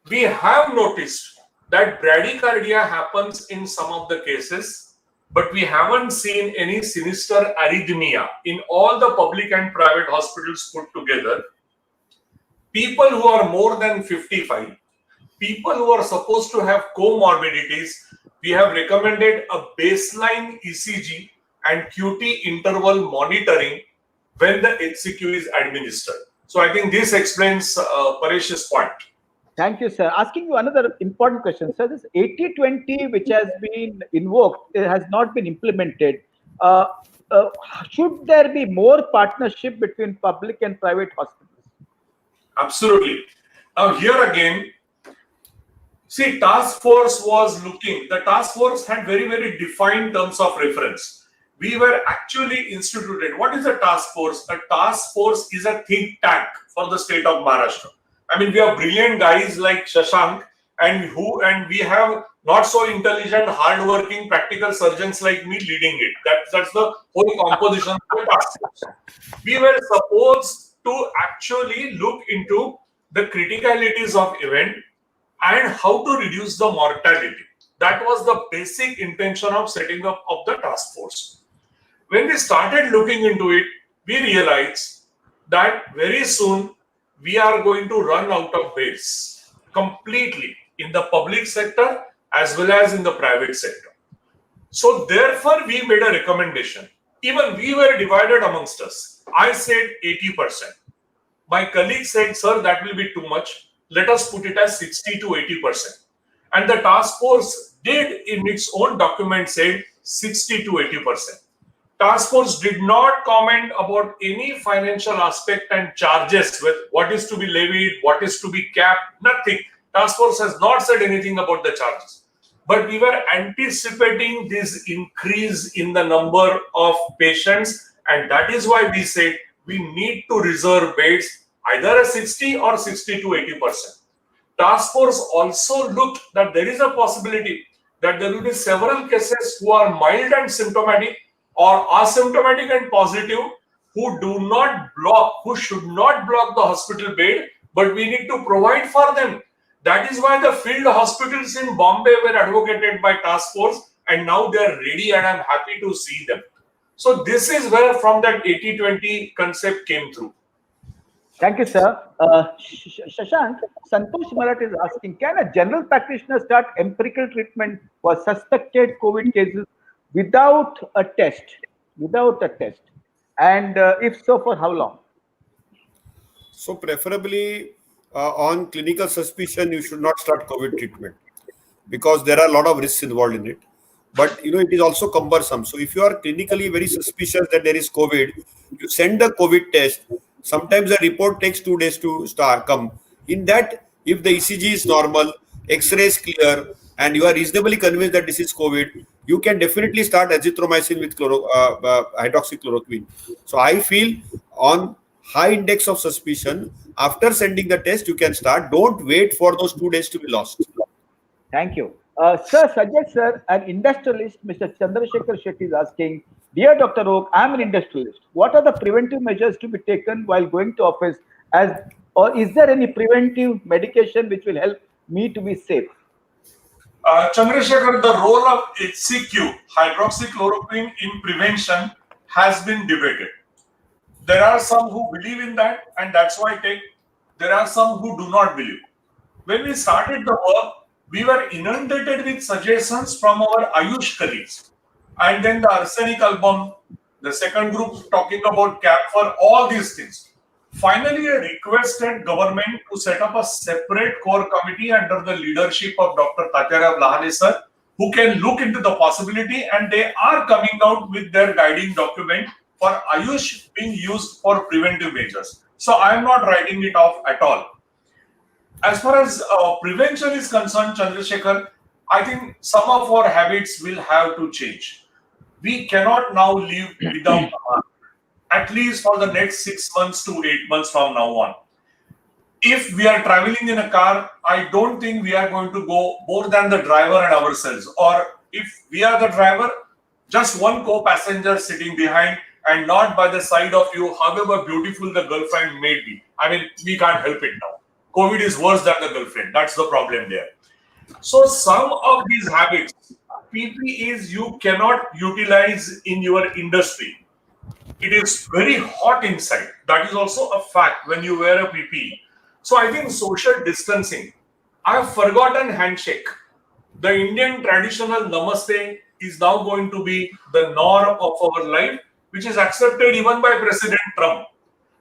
We have noticed that bradycardia happens in some of the cases, but we haven't seen any sinister arrhythmia in all the public and private hospitals put together. People who are more than 55, people who are supposed to have comorbidities, we have recommended a baseline ECG and QT interval monitoring when the HCQ is administered. So I think this explains Paresh's point. Thank you, sir. Asking you another important question, sir. This 80-20, which has been invoked, it has not been implemented. Should there be more partnership between public and private hospitals? Absolutely. Now here again, see, task force was looking. The task force had very, very defined terms of reference. We were actually instituted. What is a task force? A task force is a think tank for the state of Maharashtra. I mean, we have brilliant guys like Shashank and we have not so intelligent, hardworking, practical surgeons like me leading it. That's the whole composition of the task force. We were supposed to actually look into the criticalities of event and how to reduce the mortality. That was the basic intention of setting up of the task force. When we started looking into it, we realized that very soon we are going to run out of beds completely in the public sector as well as in the private sector. So therefore, we made a recommendation. Even we were divided amongst us. I said 80%. My colleague said, sir, that will be too much. Let us put it as 60 to 80%. And the task force did in its own document said 60 to 80%. Task force did not comment about any financial aspect and charges with what is to be levied, what is to be capped, nothing. Task force has not said anything about the charges. But we were anticipating this increase in the number of patients, and that is why we said we need to reserve beds either a 60 or 60 to 80%. Task force also looked that there is a possibility that there will be several cases who are mild and symptomatic or asymptomatic and positive who should not block the hospital bed, but we need to provide for them. That is why the field hospitals in Bombay were advocated by task force, and now they are ready and I'm happy to see them. So this is where from that 80-20 concept came through. Thank you, sir. Shashank, Santosh Marat is asking, can a general practitioner start empirical treatment for suspected COVID cases without a test? And if so, for how long? So preferably on clinical suspicion, you should not start COVID treatment because there are a lot of risks involved in it. But it is also cumbersome. So if you are clinically very suspicious that there is COVID, you send a COVID test. Sometimes the report takes 2 days to come. In that, if the ECG is normal, X-ray is clear, and you are reasonably convinced that this is COVID, you can definitely start azithromycin with hydroxychloroquine. So I feel on high index of suspicion, after sending the test, you can start. Don't wait for those 2 days to be lost. Thank you. Sir, suggest, sir, an industrialist, Mr. Chandrasekhar Shetty is asking, Dear Dr. Oak, I'm an industrialist. What are the preventive measures to be taken while going to office? Or is there any preventive medication which will help me to be safe? Chandrasekhar, the role of HCQ, hydroxychloroquine, in prevention has been debated. There are some who believe in that, and that's why I take. There are some who do not believe. When we started the work, we were inundated with suggestions from our Ayush colleagues. And then the arsenic album, the second group talking about camphor, all these things. Finally, I requested government to set up a separate core committee under the leadership of Dr. Tatyarab Lahane sir, who can look into the possibility, and they are coming out with their guiding document for Ayush being used for preventive measures. So I am not writing it off at all. As far as prevention is concerned, Chandrasekhar, I think some of our habits will have to change. We cannot now live without a mask, at least for the next 6 months to 8 months from now on. If we are traveling in a car, I don't think we are going to go more than the driver and ourselves. Or if we are the driver, just one co-passenger sitting behind and not by the side of you, however beautiful the girlfriend may be. I mean, we can't help it now. COVID is worse than the girlfriend. That's the problem there. So some of these habits, PPEs, you cannot utilize in your industry. It is very hot inside. That is also a fact when you wear a PPE. So I think social distancing. I have forgotten handshake. The Indian traditional namaste is now going to be the norm of our life, which is accepted even by President Trump.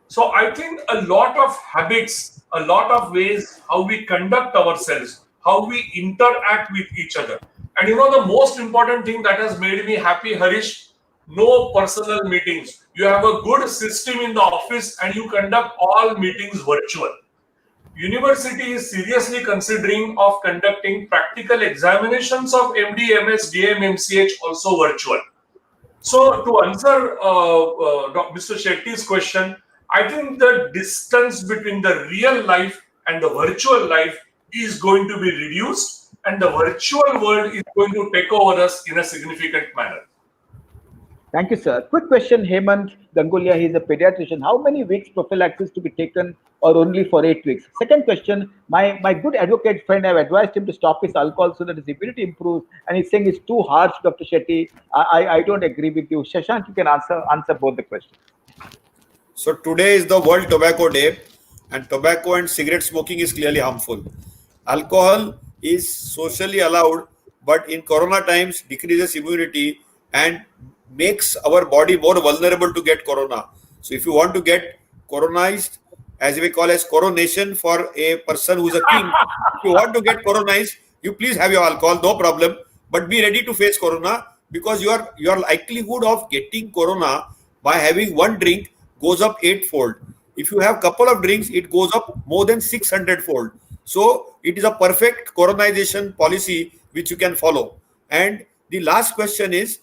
So I think a lot of habits, a lot of ways how we conduct ourselves, how we interact with each other. And you know, the most important thing that has made me happy, Harish, no personal meetings. You have a good system in the office and you conduct all meetings virtual. University is seriously considering of conducting practical examinations of MD, MS, DM, MCH also virtual. So to answer Mr. Shetty's question, I think the distance between the real life and the virtual life is going to be reduced, and the virtual world is going to take over us in a significant manner. Thank you, sir. Quick question, Hemant Gangulia, he's a pediatrician. How many weeks prophylaxis to be taken or only for 8 weeks? Second question, my good advocate friend, I've advised him to stop his alcohol so that his immunity improves, and he's saying it's too harsh, Dr. Shetty. I don't agree with you. Shashank, you can answer both the questions. So today is the World Tobacco Day, and tobacco and cigarette smoking is clearly harmful. Alcohol is socially allowed, but in corona times decreases immunity and makes our body more vulnerable to get corona. So if you want to get coronized, as we call as coronation for a person who's a king, if you want to get coronized, you please have your alcohol, no problem, but be ready to face corona, because your likelihood of getting corona by having one drink goes up 8-fold. If you have couple of drinks, it goes up more than 600-fold. So it is a perfect coronization policy which you can follow. And the last question is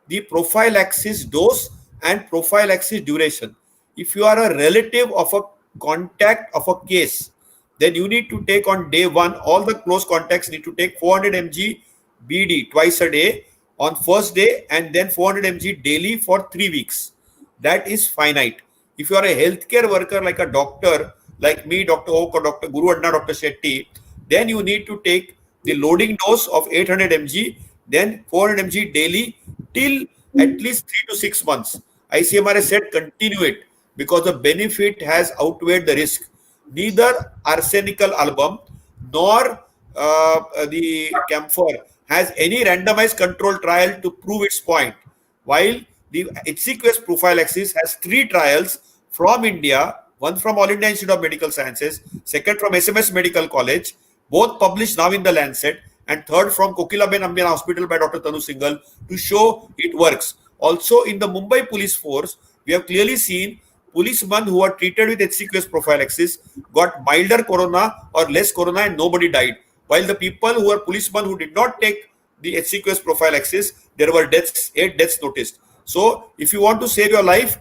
the prophylaxis dose and prophylaxis duration. If you are a relative of a contact of a case, then you need to take on day one, all the close contacts need to take 400 mg BD twice a day on first day, and then 400 mg daily for 3 weeks. That is finite. If you are a healthcare worker like a doctor, like me, Dr. Oak, or Dr. Guru Adna, Dr. Shetty, then you need to take the loading dose of 800 mg, then 400 mg daily till at least 3 to 6 months. ICMR has said continue it because the benefit has outweighed the risk. Neither arsenical album nor the camphor has any randomized control trial to prove its point, while the HCQS prophylaxis has 3 trials from India, one from All India Institute of Medical Sciences, second from SMS Medical College, both published now in the Lancet, and third from Kokilaben Ambian Hospital by Dr. Tanu Singhal, to show it works. Also in the Mumbai Police Force, we have clearly seen policemen who are treated with HCQS prophylaxis got milder corona or less corona and nobody died. While the people who are policemen who did not take the HCQS prophylaxis, there were deaths, 8 deaths noticed. So if you want to save your life,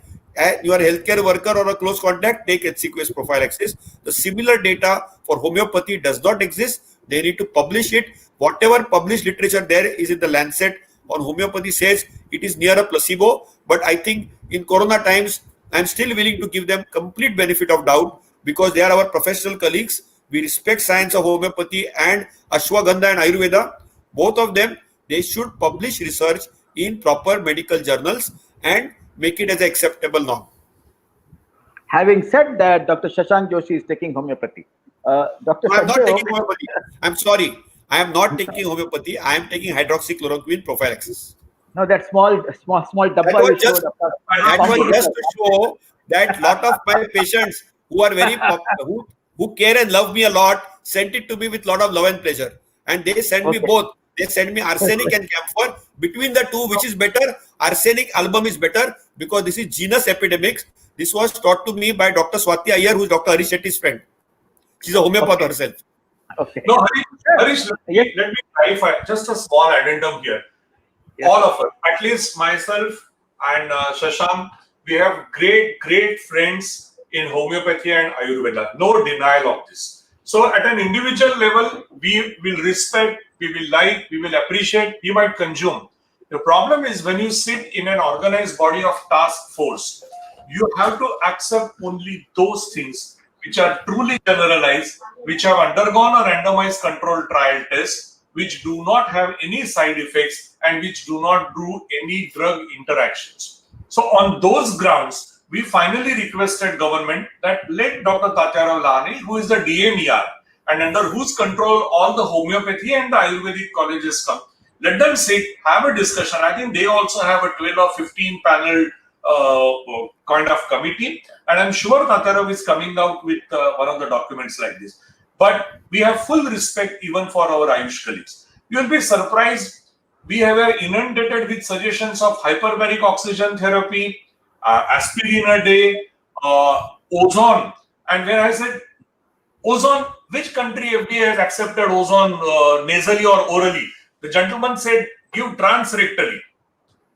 you are a healthcare worker or a close contact, take HCQS prophylaxis. The similar data for homeopathy does not exist. They need to publish it. Whatever published literature there is in the Lancet on homeopathy says it is near a placebo. But I think in Corona times, I'm still willing to give them complete benefit of doubt because they are our professional colleagues. We respect science of homeopathy and Ashwagandha and Ayurveda. Both of them, they should publish research in proper medical journals and make it as an acceptable norm. Having said that, Dr. Shashank Joshi is taking homeopathy. Dr. No, I'm not Sanjay taking Oak, homeopathy. I'm sorry. I am not taking homeopathy. I am taking hydroxychloroquine prophylaxis. no, that small That dabba was you just showed after that was just competitor. to show that lot of my patients who are very who care and love me a lot sent it to me with lot of love and pleasure, and they send me Okay. both. They send me arsenic and camphor. Between the two, which is better? Arsenic album is better because this is genus epidemics. This was taught to me by Dr. Swati Iyer, who is Dr. Harish Shetty's friend. She's a homeopath Okay. herself. Okay. No, Sure. Harish, Yes. let me clarify just a small addendum here. Yes. All of us, at least myself and Shashank, we have great friends in homeopathy and Ayurveda. No denial of this. So at an individual level, we will respect, we will like, we will appreciate, we might consume. The problem is when you sit in an organized body of task force, you have to accept only those things which are truly generalized, which have undergone a randomized controlled trial test, which do not have any side effects and which do not do any drug interactions. So on those grounds, we finally requested government that let Dr. Tatyarao Lahane, who is the DMER and under whose control all the homeopathy and the Ayurvedic colleges come, let them sit, have a discussion. I think they also have a 12 or 15 panel kind of committee, and I'm sure Tatyarao is coming out with one of the documents like this. But we have full respect even for our Ayush colleagues. You will be surprised. We were inundated with suggestions of hyperbaric oxygen therapy, aspirin a day, ozone. And when I said ozone, which country FDA has accepted ozone nasally or orally? The gentleman said, give transrectally.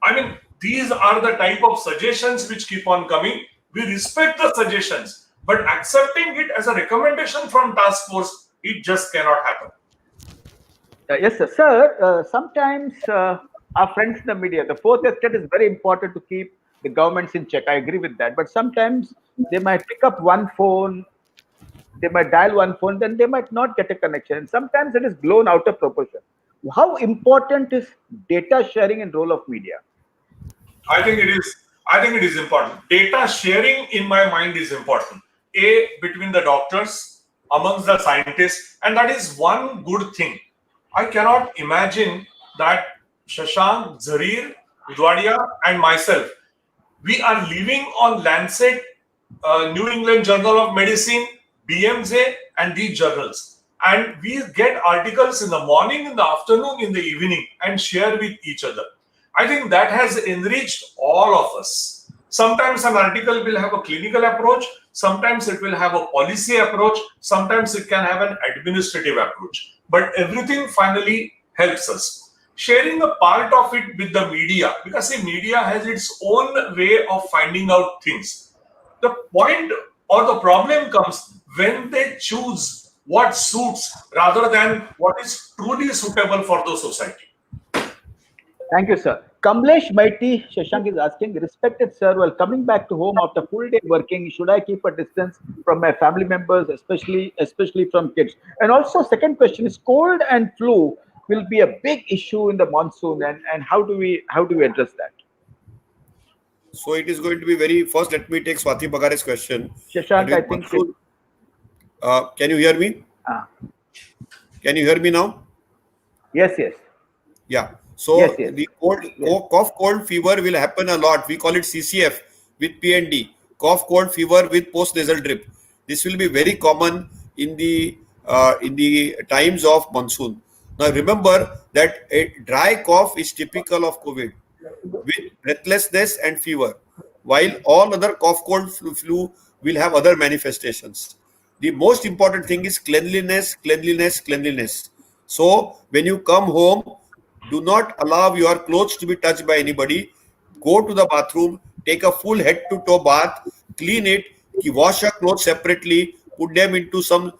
I mean, these are the type of suggestions which keep on coming. We respect the suggestions, but accepting it as a recommendation from task force, it just cannot happen. Yes, sir. Sir, sometimes our friends in the media, the fourth estate is very important to keep the governments in check. I agree with that. But sometimes they might pick up one phone, they might dial one phone, then they might not get a connection. And sometimes it is blown out of proportion. How important is data sharing and role of media? I think it is. I think it is important. Data sharing, in my mind, is important. A, between the doctors, amongst the scientists, and that is one good thing. I cannot imagine that Shashank, Zarir, Udwadia, and myself, we are living on Lancet, New England Journal of Medicine, BMJ, and these journals. And we get articles in the morning, in the afternoon, in the evening, and share with each other. I think that has enriched all of us. Sometimes an article will have a clinical approach, sometimes it will have a policy approach, sometimes it can have an administrative approach. But everything finally helps us. Sharing a part of it with the media, because the media has its own way of finding out things. The point or the problem comes when they choose what suits rather than what is truly suitable for the society. Thank you, sir. Kamlesh Maiti Shashank is asking, respected sir, while coming back to home after full day working, should I keep a distance from my family members, especially from kids? And also, second question is, cold and flu will be a big issue in the monsoon, and how do we address that? So it is going to be very first. Let me take Swati Bagare's question. Shashank, I think. Can you hear me? Can you hear me now? Yes, yes. Yeah. So Yes, yes. the cough, cold fever will happen a lot. We call it CCF with PND. Cough, cold fever with post nasal drip. This will be very common in the times of monsoon. Now remember that a dry cough is typical of COVID with breathlessness and fever, while all other cough, cold, flu will have other manifestations. The most important thing is cleanliness, cleanliness, cleanliness. So when you come home, do not allow your clothes to be touched by anybody. Go to the bathroom, take a full head to toe bath, clean it, wash your clothes separately, put them into some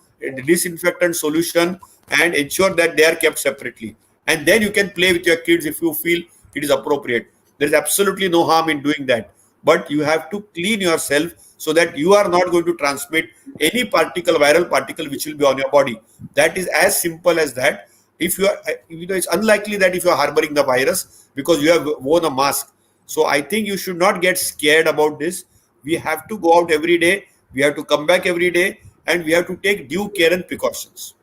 disinfectant solution, and ensure that they are kept separately. And then you can play with your kids if you feel it is appropriate. There is absolutely no harm in doing that. But you have to clean yourself so that you are not going to transmit any particle, viral particle, which will be on your body. That is as simple as that. If you are, it's unlikely that if you are harboring the virus because you have worn a mask. So I think you should not get scared about this. We have to go out every day. We have to come back every day, and we have to take due care and precautions.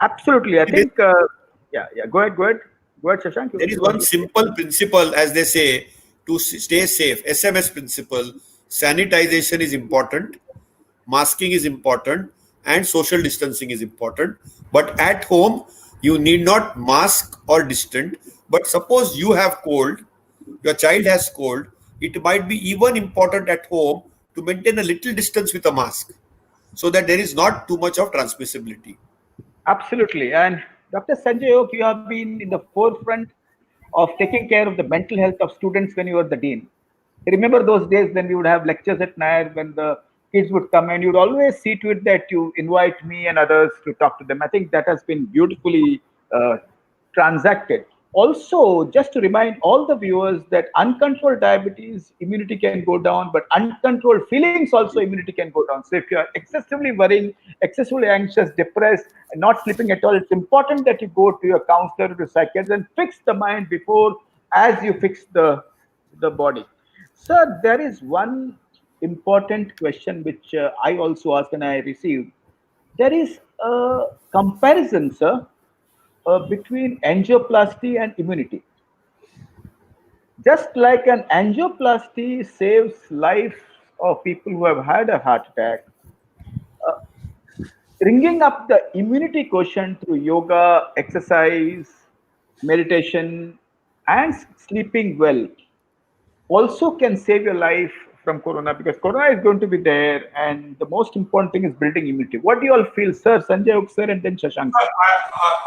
Absolutely. I There think, yeah. Go ahead, Shashank. there is one simple principle, as they say, to stay safe. SMS principle: sanitization is important, masking is important, and social distancing is important. But at home, you need not mask or distant. But suppose you have cold, your child has cold, it might be even important at home to maintain a little distance with a mask so that there is not too much of transmissibility. Absolutely. And Dr. Sanjay Oak, you have been in the forefront of taking care of the mental health of students when you were the dean. Remember those days when we would have lectures at night when the kids would come and you'd always see to it that you invite me and others to talk to them. I think that has been beautifully transacted. Also, just to remind all the viewers that uncontrolled diabetes, immunity can go down, but uncontrolled feelings also immunity can go down. So if you are excessively worrying, excessively anxious, depressed, and not sleeping at all, it's important that you go to your counselor, to psychiatrist, and fix the mind before as you fix the body. Sir, there is one important question which I also asked and I received. There is a comparison, sir, between angioplasty and immunity. Just like an angioplasty saves life of people who have had a heart attack, bringing up the immunity quotient through yoga, exercise, meditation, and sleeping well also can save your life from corona because corona is going to be there and the most important thing is building immunity. What do you all feel, sir? Sanjay Oak, sir, and then Shashank, sir.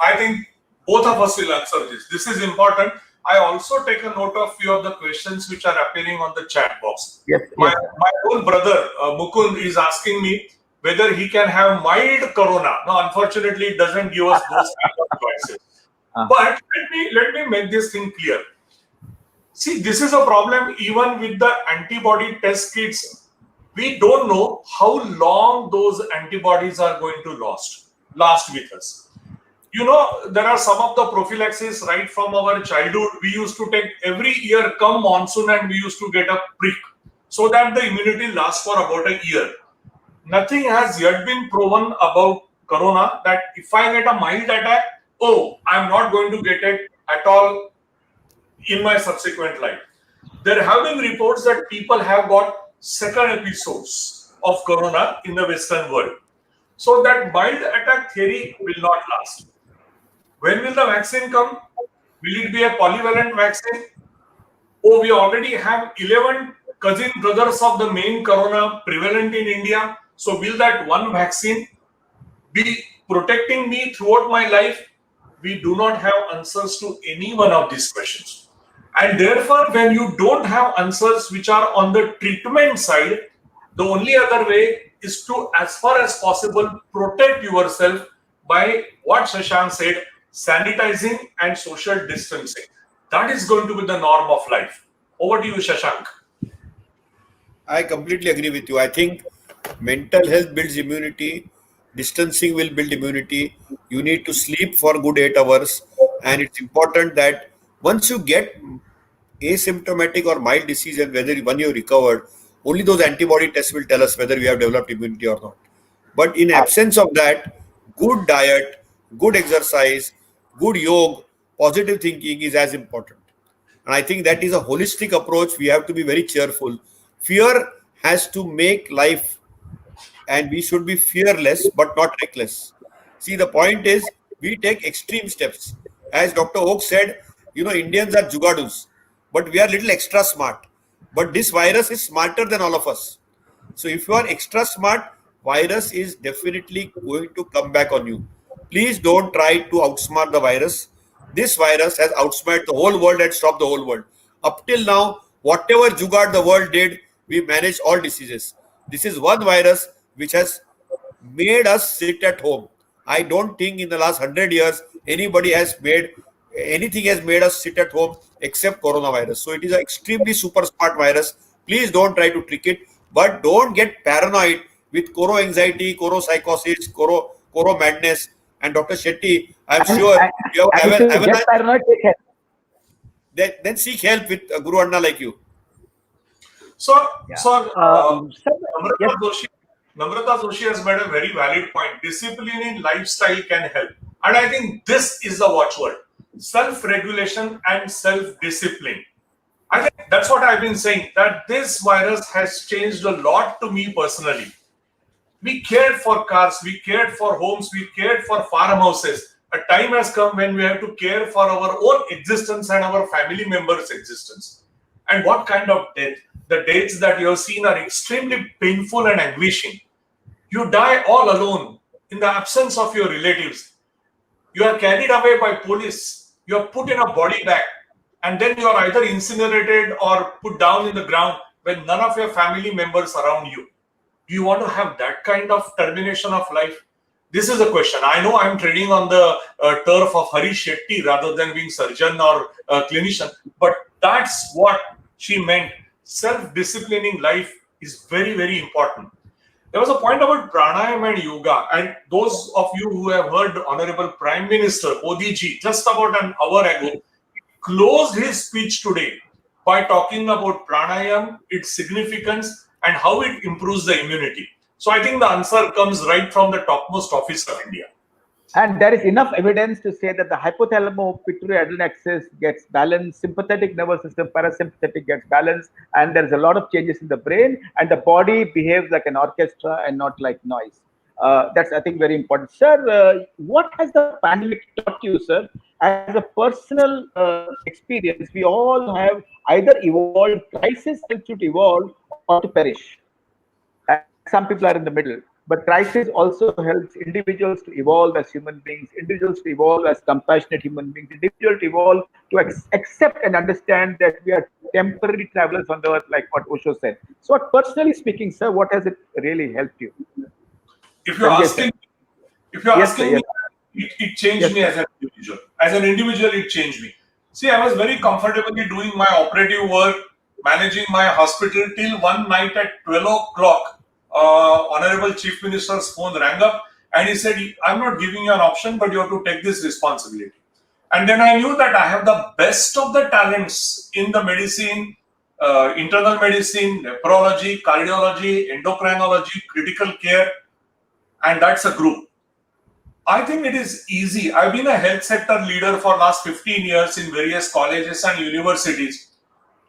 I think both of us will answer this. This is important. I also take a note of few of the questions which are appearing on the chat box. Yes, My, yes. my own brother, Mukund, is asking me whether he can have mild corona. No, unfortunately, it doesn't give us those kind of choices. But let me make this thing clear. See, this is a problem even with the antibody test kits. We don't know how long those antibodies are going to last with us. You know, there are some of the prophylaxis right from our childhood. We used to take every year, come monsoon, and we used to get a prick so that the immunity lasts for about a year. Nothing has yet been proven about corona that if I get a mild attack, oh, I'm not going to get it at all in my subsequent life. There have been reports that people have got second episodes of corona in the Western world. So that mild attack theory will not last. When will the vaccine come? Will it be a polyvalent vaccine? Oh, we already have 11 cousin brothers of the main corona prevalent in India. So will that one vaccine be protecting me throughout my life? We do not have answers to any one of these questions. And therefore, when you don't have answers which are on the treatment side, the only other way is to, as far as possible, protect yourself by what Shashank said, sanitizing and social distancing. That is going to be the norm of life. Over to you, Shashank. I completely agree with you. I think mental health builds immunity, distancing will build immunity. You need to sleep for good 8 hours, and it's important that once you get asymptomatic or mild disease and whether when you recovered, only those antibody tests will tell us whether we have developed immunity or not. But in absence of that, good diet, good exercise, good yoga, positive thinking is as important. And I think that is a holistic approach. We have to be very cheerful. Fear has to make life, and we should be fearless but not reckless. See, the point is we take extreme steps. As Dr. Oak said, Indians are jugadus, but we are little extra smart. But this virus is smarter than all of us. So if you are extra smart, virus is definitely going to come back on you. Please don't try to outsmart the virus. This virus has outsmarted the whole world and stopped the whole world. Up till now, Whatever jugaad the world did, we managed all diseases. This is one virus which has made us sit at home. I don't think in the last 100 years anybody has made anything has made us sit at home except coronavirus. So it is an extremely super smart virus. Please don't try to trick it, but don't get paranoid with coro anxiety, coro psychosis, coro madness. And Dr. Shetty, I'm And, sure and, you and have if you get avalanche. paranoid, take help. Then seek help with Guru Anna like you. So, Yeah. so Sir, yes. Namrata Joshi, Namrata Joshi has made a very valid point. Discipline in lifestyle can help. And I think this is the watchword. Self-regulation and self-discipline. I think that's what I've been saying, that this virus has changed a lot to me personally. We cared for cars, we cared for homes, we cared for farmhouses. A time has come when we have to care for our own existence and our family members' existence. And what kind of death? The deaths that you have seen are extremely painful and anguishing. You die all alone in the absence of your relatives. You are carried away by police. You are put in a body bag, and then you are either incinerated or put down in the ground when none of your family members around you. Do you want to have that kind of termination of life? This is a question. I know I'm treading on the turf of Hari Shetty rather than being surgeon or clinician, but that's what she meant. Self-disciplining life is very, very important. There was a point about pranayama and yoga, and those of you who have heard Honorable Prime Minister Modi ji just about an hour ago closed his speech today by talking about pranayama, its significance, and how it improves the immunity. So I think the answer comes right from the topmost office of India. And there is enough evidence to say that the hypothalamo-pituitary adrenal axis gets balanced, sympathetic nervous system, parasympathetic gets balanced, and there's a lot of changes in the brain, and the body behaves like an orchestra and not like noise. That's, I think, very important. Sir, what has the pandemic taught you, sir? As a personal experience, we all have either evolved, crisis helps you to evolve or to perish. And some people are in the middle. But crisis also helps individuals to evolve as human beings, individuals to evolve as compassionate human beings, individuals to evolve to accept and understand that we are temporary travelers on the earth, like what Osho said. So, personally speaking, sir, what has it really helped you? If you're Sanjay, asking, sir. if you're Yes, sir, asking yes. me, it changed Yes, me sir. as an individual. As an individual, it changed me. See, I was very comfortably doing my operative work, managing my hospital till one night at 12 o'clock. Honorable Chief Minister's phone rang up and he said, I'm not giving you an option, but you have to take this responsibility. And then I knew that I have the best of the talents in the medicine, internal medicine, nephrology, cardiology, endocrinology, critical care, and that's a group. I think it is easy. I've been a health sector leader for last 15 years in various colleges and universities.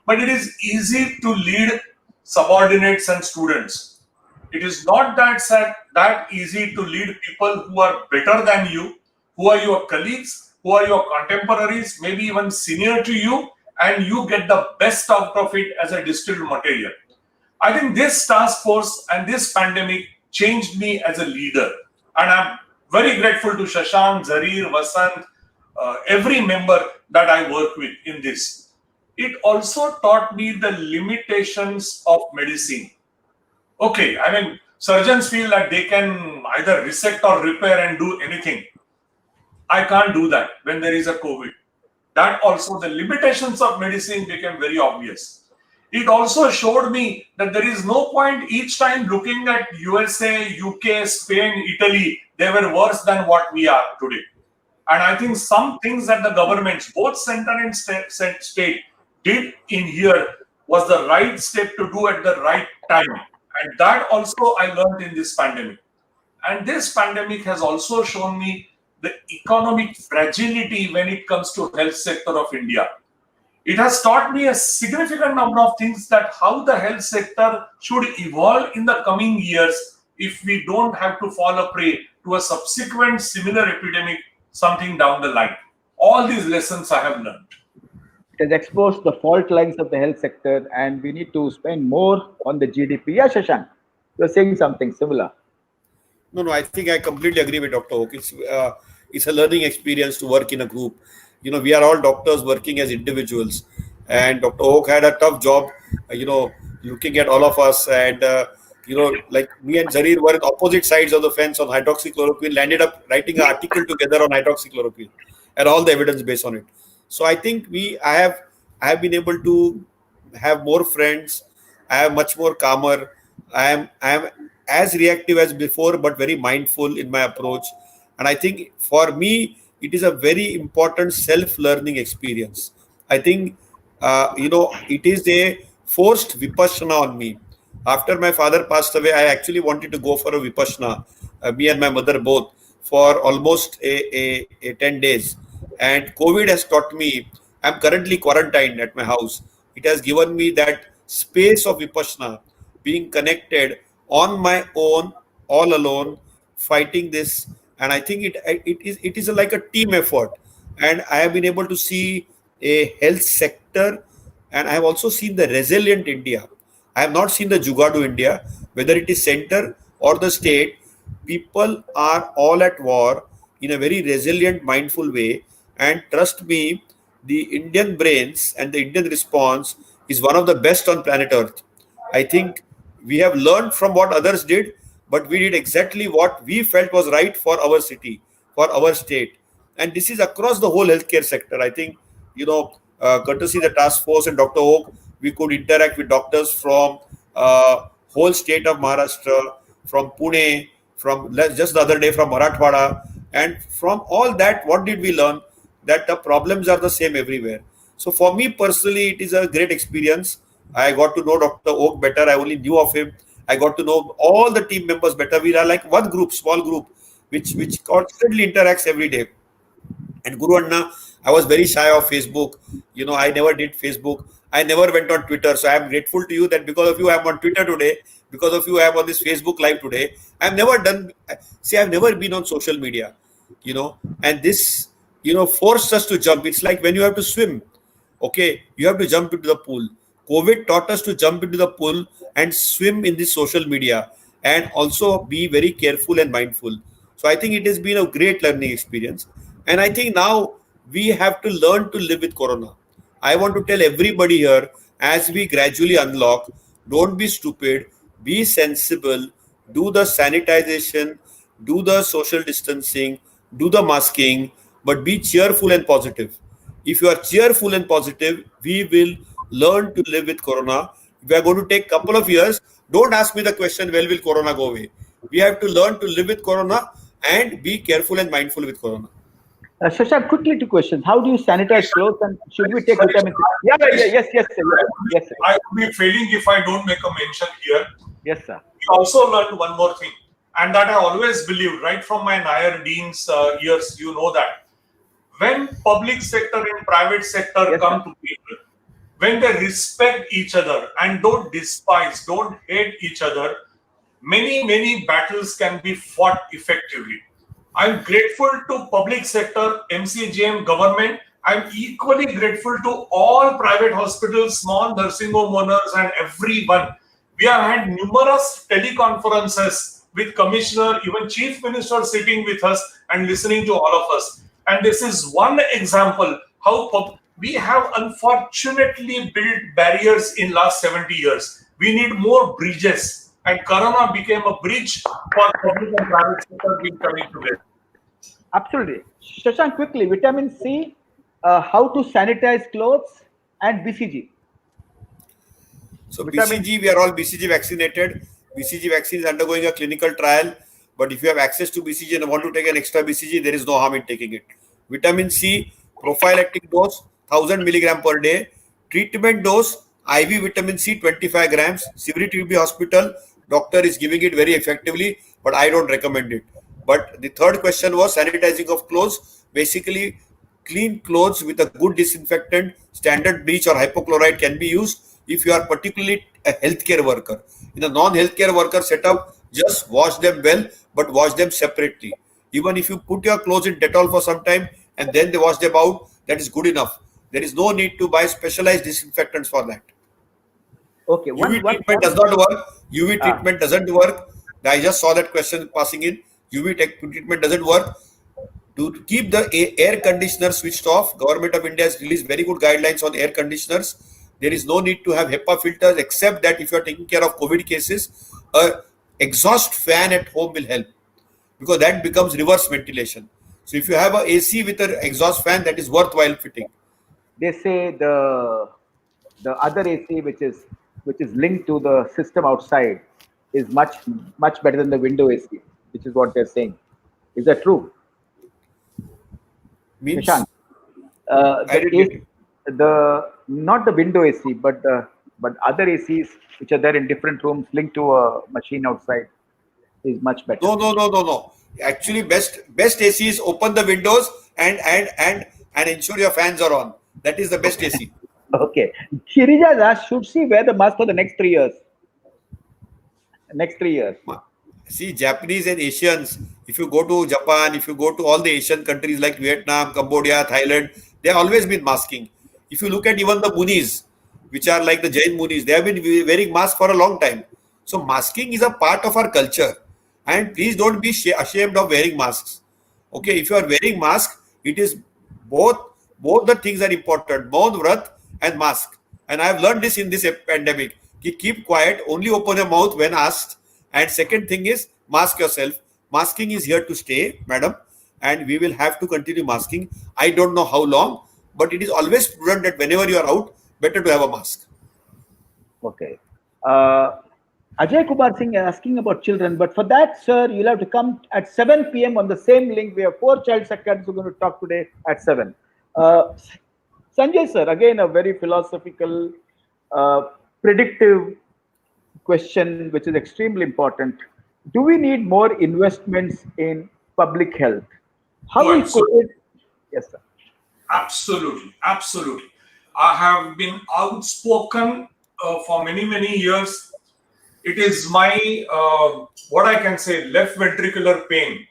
But it is easy to lead subordinates and students. It is not that easy to lead people who are better than you, who are your colleagues, who are your contemporaries, maybe even senior to you, and you get the best out of it as a distilled material. I think this task force and this pandemic changed me as a leader. And I'm very grateful to Shashank, Zarir, Vasant, every member that I work with in this. It also taught me the limitations of medicine. Okay, I mean, surgeons feel that they can either resect or repair and do anything. I can't do that when there is a COVID. That also, the limitations of medicine became very obvious. It also showed me that there is no point each time looking at USA, UK, Spain, Italy, they were worse than what we are today. And I think some things that the governments, both center and state, did in here was the right step to do at the right time. And that also I learned in this pandemic. And this pandemic has also shown me the economic fragility when it comes to health sector of India. It has taught me a significant number of things, that how the health sector should evolve in the coming years if we don't have to fall a prey to a subsequent similar epidemic something down the line. All these lessons I have learned. It has exposed the fault lines of the health sector, and we need to spend more on the GDP. Yeah, Shashank, you're saying something similar. No, I think I completely agree with Dr. Oak. It's a learning experience to work in a group. We are all doctors working as individuals, and Dr. Oak had a tough job, looking at all of us. And, like me and Zarir were on opposite sides of the fence on hydroxychloroquine, landed up writing an article together on hydroxychloroquine and all the evidence based on it. So I think I have been able to have more friends. I am much more calmer. I am as reactive as before, but very mindful in my approach. And I think for me, it is a very important self-learning experience. I think it is a forced vipassana on me. After my father passed away, I actually wanted to go for a vipassana, me and my mother both, for almost a 10 days. And COVID has taught me, I'm currently quarantined at my house. It has given me that space of vipassana, being connected on my own, all alone, fighting this. And I think it is like a team effort. And I have been able to see a health sector, and I have also seen the resilient India. I have not seen the Jugadu India, whether it is center or the state. People are all at war in a very resilient, mindful way. And trust me, the Indian brains and the Indian response is one of the best on planet Earth. I think we have learned from what others did, but we did exactly what we felt was right for our city, for our state. And this is across the whole healthcare sector. I think, courtesy the task force and Dr. Oak, we could interact with doctors from whole state of Maharashtra, from Pune, from just the other day from Marathwada. And from all that, what did we learn? That the problems are the same everywhere. So for me personally, it is a great experience. I got to know Dr. Oak better. I only knew of him. I got to know all the team members better. We are like one group, small group, which constantly interacts every day. And Guru Anna, I was very shy of Facebook. I never did Facebook. I never went on Twitter. So I am grateful to you that because of you, I am on Twitter today. Because of you, I am on this Facebook Live today. I've never done, see, I've never been on social media, and this, forced us to jump. It's like when you have to swim. Okay, you have to jump into the pool. COVID taught us to jump into the pool and swim in the social media, and also be very careful and mindful. So I think it has been a great learning experience. And I think now we have to learn to live with Corona. I want to tell everybody here, as we gradually unlock, don't be stupid, be sensible, do the sanitization, do the social distancing, do the masking, but be cheerful and positive. If you are cheerful and positive, we will learn to live with Corona. We are going to take a couple of years. Don't ask me the question, when will Corona go away? We have to learn to live with Corona and be careful and mindful with Corona. Shashank, quickly two questions. How do you sanitize clothes, and should we take Sorry. vitamin C? Yes, sir. Yes, sir. I would be failing if I don't make a mention here. Yes, sir. We also learned one more thing, and that I always believed, right from my Nair Dean's years, that when public sector and private sector Yes, come sir. to people, when they respect each other and don't despise, don't hate each other, many battles can be fought effectively. I'm grateful to public sector, MCGM, government. I'm equally grateful to all private hospitals, small nursing home owners, and everyone. We have had numerous teleconferences with commissioner, even chief minister sitting with us and listening to all of us. And this is one example how we have unfortunately built barriers in last 70 years. We need more bridges, and Corona became a bridge for public and private sector being coming together. Absolutely. Shashank, quickly, vitamin C, how to sanitize clothes, and BCG. So Vitamin BCG, we are all BCG vaccinated. BCG vaccine is undergoing a clinical trial. But if you have access to BCG and want to take an extra BCG, there is no harm in taking it. Vitamin C, prophylactic dose, 1000 milligram per day. Treatment dose, IV vitamin C, 25 grams. Severity TB hospital, doctor is giving it very effectively, but I don't recommend it. But the third question was sanitizing of clothes. Basically, clean clothes with a good disinfectant, standard bleach or hypochlorite can be used if you are particularly a healthcare worker. In a non-healthcare worker setup, just wash them well, but wash them separately. Even if you put your clothes in Dettol for some time and then they wash them out, that is good enough. There is no need to buy specialized disinfectants for that. Okay, UV treatment does not work. UV Ah. treatment doesn't work. I just saw that question passing in. UV treatment doesn't work. To keep the air conditioner switched off, Government of India has released very good guidelines on air conditioners. There is no need to have HEPA filters, except that if you are taking care of COVID cases, a exhaust fan at home will help, because that becomes reverse ventilation. So if you have a AC with an exhaust fan, that is worthwhile fitting. They say the other AC, which is linked to the system outside, is much better than the window AC, which is what they're saying. Is that true, Nishant? Means I The didn't get AC, it. the not the window AC, but other ACs which are there in different rooms linked to a machine outside is much better. No, no, no, no, no. Actually, best AC is open the windows and ensure your fans are on. That is the best Okay. AC. Okay. Shirija has asked, should she wear the mask for the next 3 years? Next 3 years. See, Japanese and Asians, if you go to Japan, if you go to all the Asian countries like Vietnam, Cambodia, Thailand, they have always been masking. If you look at even the Munis, which are like the Jain Munis, they have been wearing masks for a long time. So masking is a part of our culture. And please don't be ashamed of wearing masks. Okay, if you are wearing mask, it is both both the things are important. Maun vrat and mask. And I have learned this in this pandemic. Keep quiet, only open your mouth when asked. And second thing is mask yourself. Masking is here to stay, madam, and we will have to continue masking. I don't know how long, but it is always prudent that whenever you are out, better to have a mask. Okay. Uh, Ajay Kumar Singh asking about children, but for that, sir, you'll have to come at 7 p.m. on the same link. We have 4 child psychiatrists who are going to talk today at 7. Uh, Sanjay, sir, again, a very philosophical, uh, predictive question, which is extremely important. Do we need more investments in public health? How Oh, will COVID? Yes, sir. absolutely, absolutely. I have been outspoken for many, many years. It is my, what I can say, left ventricular pain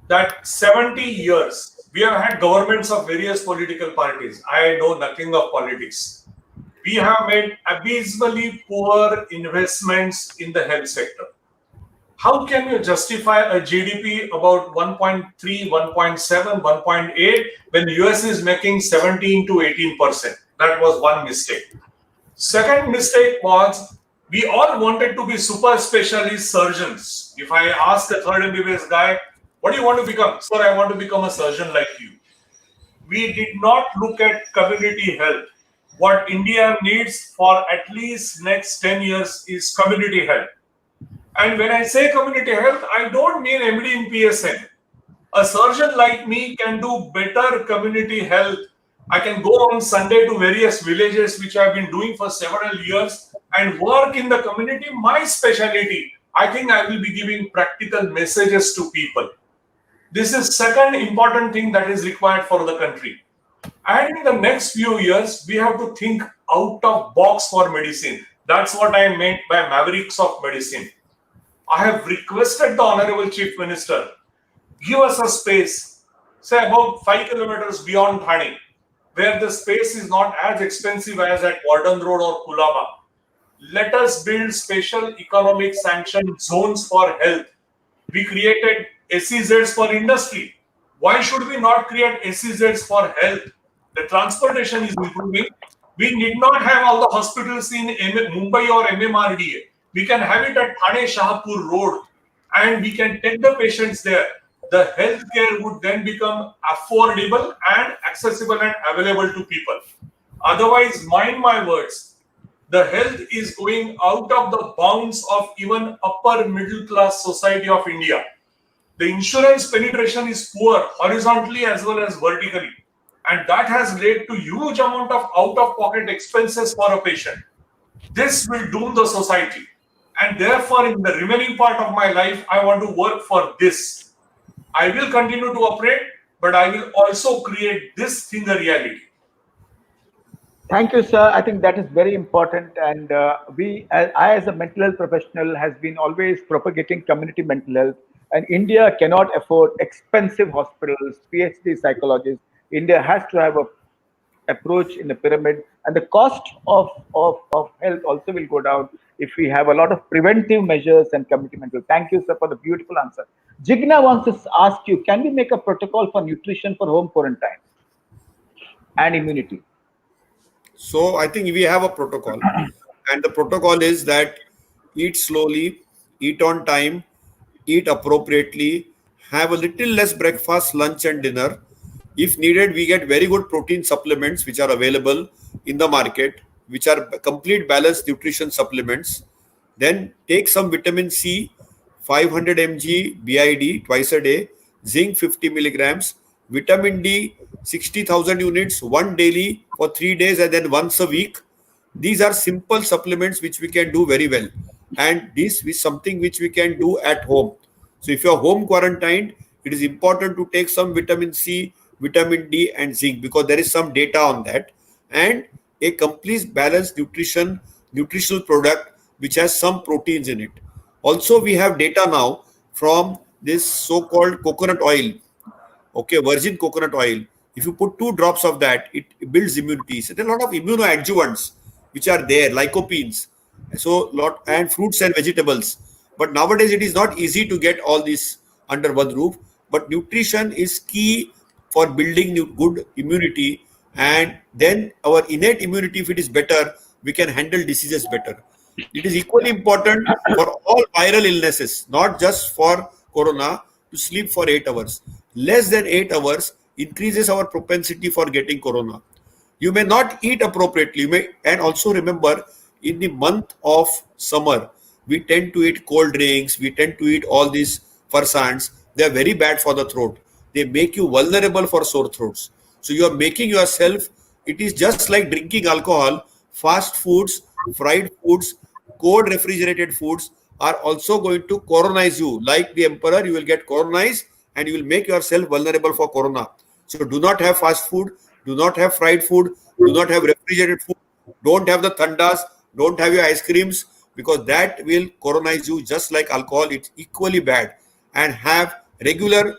that 70 years we have had governments of various political parties. I know nothing of politics. We have made abysmally poor investments in the health sector. How can you justify a GDP about 1.3, 1.7, 1.8 when the US is making 17 to 18%? That was one mistake. Second mistake was we all wanted to be super specialist surgeons. If I ask a third MBBS guy, what do you want to become? Sir, I want to become a surgeon like you. We did not look at community health. What India needs for at least next 10 years is community health. And when I say community health, I don't mean MD in PSN. A surgeon like me can do better community health. I can go on Sunday to various villages, which I've been doing for several years, and work in the community. My specialty, I think I will be giving practical messages to people. This is second important thing that is required for the country. And in the next few years, we have to think out of box for medicine. That's what I meant by mavericks of medicine. I have requested the Honorable Chief Minister, give us a space, say about 5 kilometers beyond Thane, where the space is not as expensive as at Warden Road or Kulaba. Let us build special economic sanction zones for health. We created SEZs for industry. Why should we not create SEZs for health? The transportation is improving. We need not have all the hospitals in Mumbai or MMRDA. We can have it at Thane Shahpur Road and we can take the patients there. The healthcare would then become affordable and accessible and available to people. Otherwise, mind my words, the health is going out of the bounds of even upper middle class society of India. The insurance penetration is poor horizontally as well as vertically. And that has led to huge amount of out-of-pocket expenses for a patient. This will doom the society. And therefore, in the remaining part of my life, I want to work for this. I will continue to operate, but I will also create this thing a reality. Thank you, sir. I think that is very important. And I, as a mental health professional, has been always propagating community mental health. And India cannot afford expensive hospitals, PhD psychologists. India has to have a approach in the pyramid, and the cost of health also will go down. if we have a lot of preventive measures and commitment. Thank you, sir, for the beautiful answer. Jigna wants to ask you, can we make a protocol for nutrition for home quarantine and immunity? So I think we have a protocol, and the protocol is that eat slowly, eat on time, eat appropriately, have a little less breakfast, lunch, and dinner. If needed, we get very good protein supplements which are available in the market, which are complete balanced nutrition supplements. Then take some vitamin C, 500 mg BID twice a day, zinc 50 milligrams, vitamin D 60,000 units, one daily for 3 days and then once a week. These are simple supplements which we can do very well. And this is something which we can do at home. So if you're home quarantined, it is important to take some vitamin C, vitamin D, and zinc because there is some data on that. And a complete balanced nutritional product which has some proteins in it. Also, we have data now from this so-called coconut oil. Okay, virgin coconut oil. If you put 2 drops of that, it builds immunity. So there are a lot of immunoadjuvants which are there, lycopenes. So lot and fruits and vegetables. But nowadays it is not easy to get all this under one roof. But nutrition is key for building good immunity, and then our innate immunity, if it is better, we can handle diseases better. It is equally important for all viral illnesses, not just for corona, to sleep for 8 hours. Less than 8 hours increases our propensity for getting corona. You may not eat appropriately. And also remember, in the month of summer, we tend to eat cold drinks, we tend to eat all these farsans. They are very bad for the throat. They make you vulnerable for sore throats. So you are making yourself, it is just like drinking alcohol. Fast foods, fried foods, cold refrigerated foods are also going to coronize you. Like the emperor, you will get coronized and you will make yourself vulnerable for corona. So do not have fast food, do not have fried food, do not have refrigerated food, don't have the thandas, don't have your ice creams, because that will coronize you just like alcohol. It's equally bad. And have regular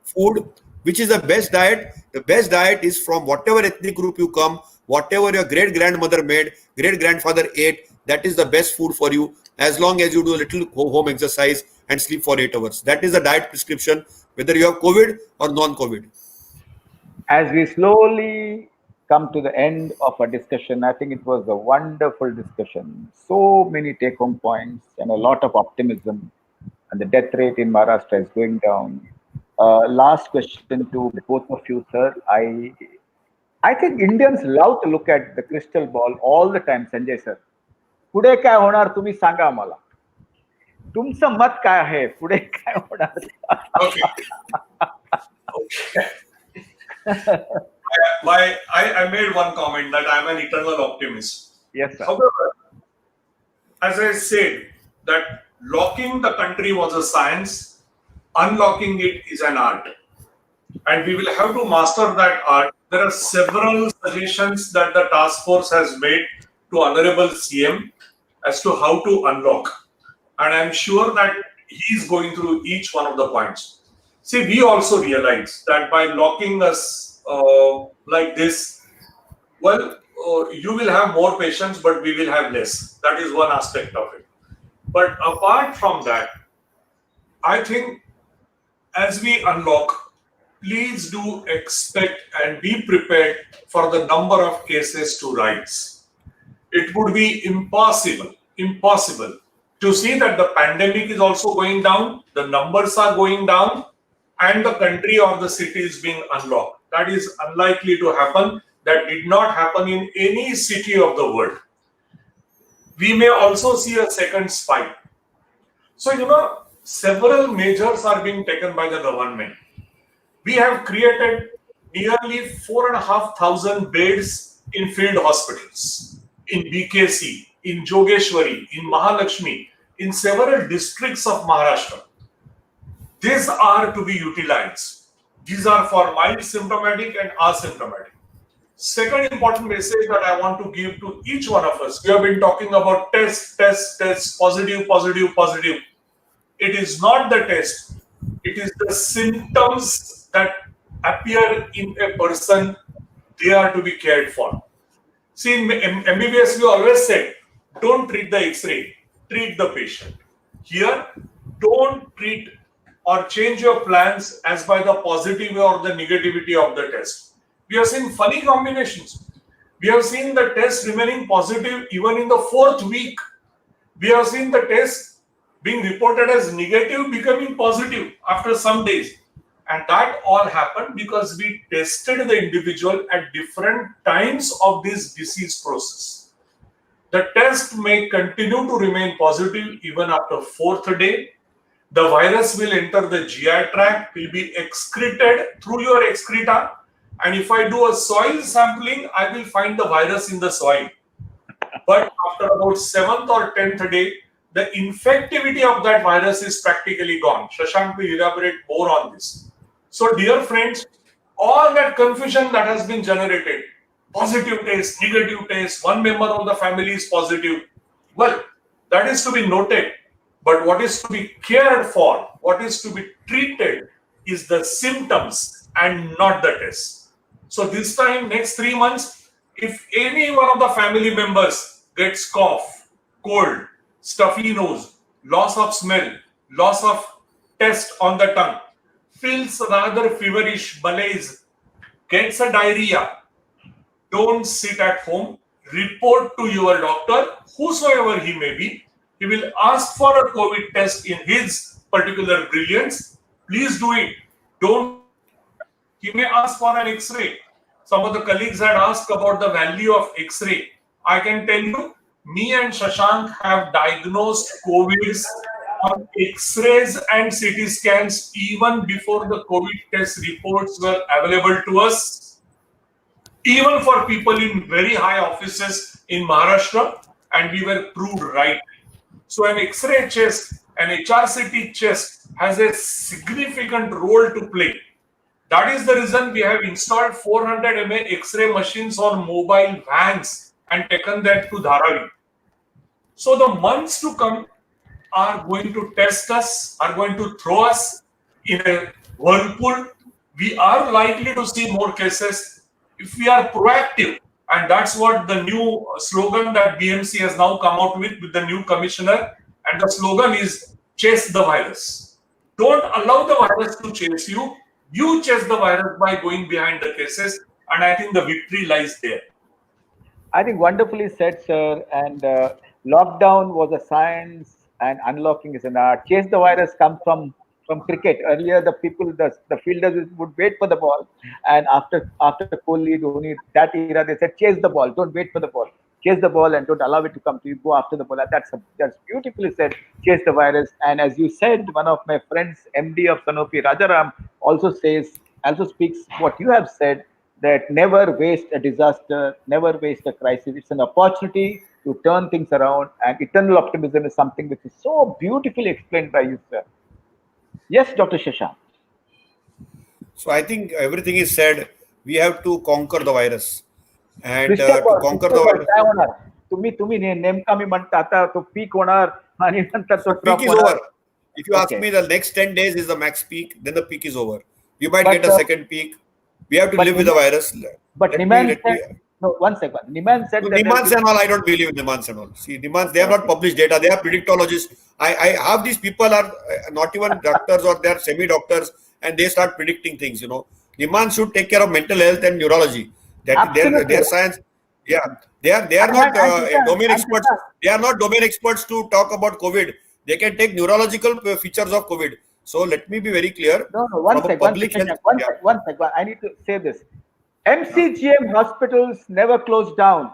food, which is the best diet. The best diet is from whatever ethnic group you come, whatever your great grandmother made, great grandfather ate, that is the best food for you, as long as you do a little home exercise and sleep for 8 hours. That is the diet prescription, whether you have COVID or non-COVID. As we slowly come to the end of our discussion, I think it was a wonderful discussion. So many take home points and a lot of optimism. And the death rate in Maharashtra is going down. Last question to both of you, sir. I think Indians love to look at the crystal ball all the time, Sanjay sir. पुढे काय होणार तुम्ही सांगा आम्हाला. तुमचं मत काय आहे? पुढे काय होणार? I made one comment that I'm an eternal optimist. Yes, sir. However, as I said, that locking the country was a science, unlocking it is an art. And we will have to master that art. There are several suggestions that the task force has made to Honorable CM as to how to unlock. And I'm sure that he's going through each one of the points. See, we also realize that by locking us like this, well, you will have more patients, but we will have less. That is one aspect of it. But apart from that, I think as we unlock, please do expect and be prepared for the number of cases to rise. It would be impossible to see that the pandemic is also going down, the numbers are going down, and the country or the city is being unlocked. That is unlikely to happen. That did not happen in any city of the world. We may also see a second spike. So, several measures are being taken by the government. We have created nearly 4,500 beds in field hospitals, in BKC, in Jogeshwari, in Mahalakshmi, in several districts of Maharashtra. These are to be utilized. These are for mild symptomatic and asymptomatic. Second important message that I want to give to each one of us. We have been talking about test, positive. It is not the test. It is the symptoms that appear in a person. They are to be cared for. See, in MBBS, we always said, don't treat the X-ray, treat the patient. Here, don't treat or change your plans as by the positivity or the negativity of the test. We have seen funny combinations. We have seen the test remaining positive even in the 4th week. We have seen the test being reported as negative becoming positive after some days. And that all happened because we tested the individual at different times of this disease process. The test may continue to remain positive even after 4th day. The virus will enter the GI tract, will be excreted through your excreta. And if I do a soil sampling, I will find the virus in the soil. But after about 7th or 10th day, the infectivity of that virus is practically gone. Shashank will elaborate more on this. So, dear friends, all that confusion that has been generated, positive test, negative test, one member of the family is positive, well, that is to be noted. But what is to be cared for, what is to be treated is the symptoms and not the test. So this time, next 3 months, if any one of the family members gets cough, cold, stuffy nose, loss of smell, loss of taste on the tongue, feels rather feverish, malaise, gets a diarrhea, don't sit at home, report to your doctor, whosoever he may be. He will ask for a COVID test in his particular brilliance. Please do it. Don't wait. He may ask for an X-ray. Some of the colleagues had asked about the value of X-ray. I can tell you, me and Shashank have diagnosed COVID on X-rays and CT scans even before the COVID test reports were available to us, even for people in very high offices in Maharashtra, and we were proved right. So an X-ray chest, an HRCT chest has a significant role to play. That is the reason we have installed 400 mA X-ray machines on mobile vans and taken that to Dharavi. So the months to come are going to test us, are going to throw us in a whirlpool. We are likely to see more cases if we are proactive. And that's what the new slogan that BMC has now come out with the new commissioner. And the slogan is chase the virus. Don't allow the virus to chase you. You chase the virus by going behind the cases. And I think the victory lies there. I think wonderfully said, sir. And lockdown was a science and unlocking is an art. Chase the virus comes from cricket. Earlier, the people, the fielders would wait for the ball, and after Kohli, Dhoni, that era, they said, chase the ball, don't wait for the ball, chase the ball, and don't allow it to come to you. Go after the ball. That's beautifully said. Chase the virus, and as you said, one of my friends, MD of Sanofi, Rajaram, also speaks what you have said, that never waste a disaster, never waste a crisis. It's an opportunity to turn things around, and eternal optimism is something which is so beautifully explained by you, sir. Yes, Dr. Shashank. So I think everything is said. We have to conquer the virus, and to conquer the virus. काय होणार? तुम्ही नेमका मी म्हणता आता तो peak होणार आणि नंतर तो Peak is over. If you ask me, the next 10 days is the max peak. Then the peak is over. We might get a second peak. We have to live with the virus. But Niman said, no, 1 second. Niman said that Nimans and all, I don't believe in Nimans and all. See, Nimans, they have not published data. They are predictologists. I have these people are not even doctors or they are semi-doctors, and they start predicting things. Nimans should take care of mental health and neurology. That their science. Yeah, they are not domain experts. They are not domain experts to talk about COVID. They can take neurological features of COVID. So let me be very clear. No, one second. I need to say this. MCGM hospitals never closed down.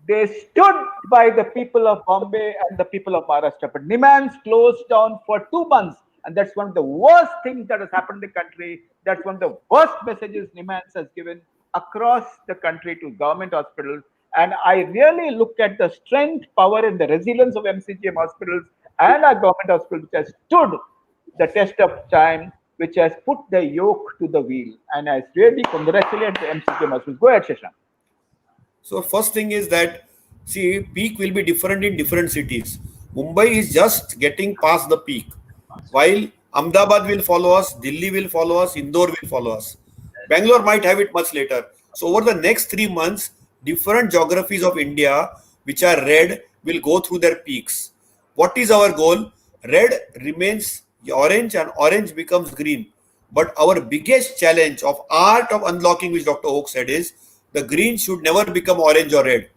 They stood by the people of Bombay and the people of Maharashtra. But Nimans closed down for 2 months. And that's one of the worst things that has happened in the country. That's one of the worst messages Nimans has given across the country to government hospitals. And I really look at the strength, power, and the resilience of MCGM hospitals and our government hospitals, which has stood the test of time, which has put the yoke to the wheel. And I really congratulate the MCGM hospitals. Go ahead, Shashank. So first thing is that, see, peak will be different in different cities. Mumbai is just getting past the peak, while Ahmedabad will follow us, Delhi will follow us, Indore will follow us. Bangalore might have it much later. So over the next 3 months, different geographies of India, which are red, will go through their peaks. What is our goal? Red remains orange and orange becomes green. But our biggest challenge of art of unlocking, which Dr. Oak said, is the green should never become orange or red.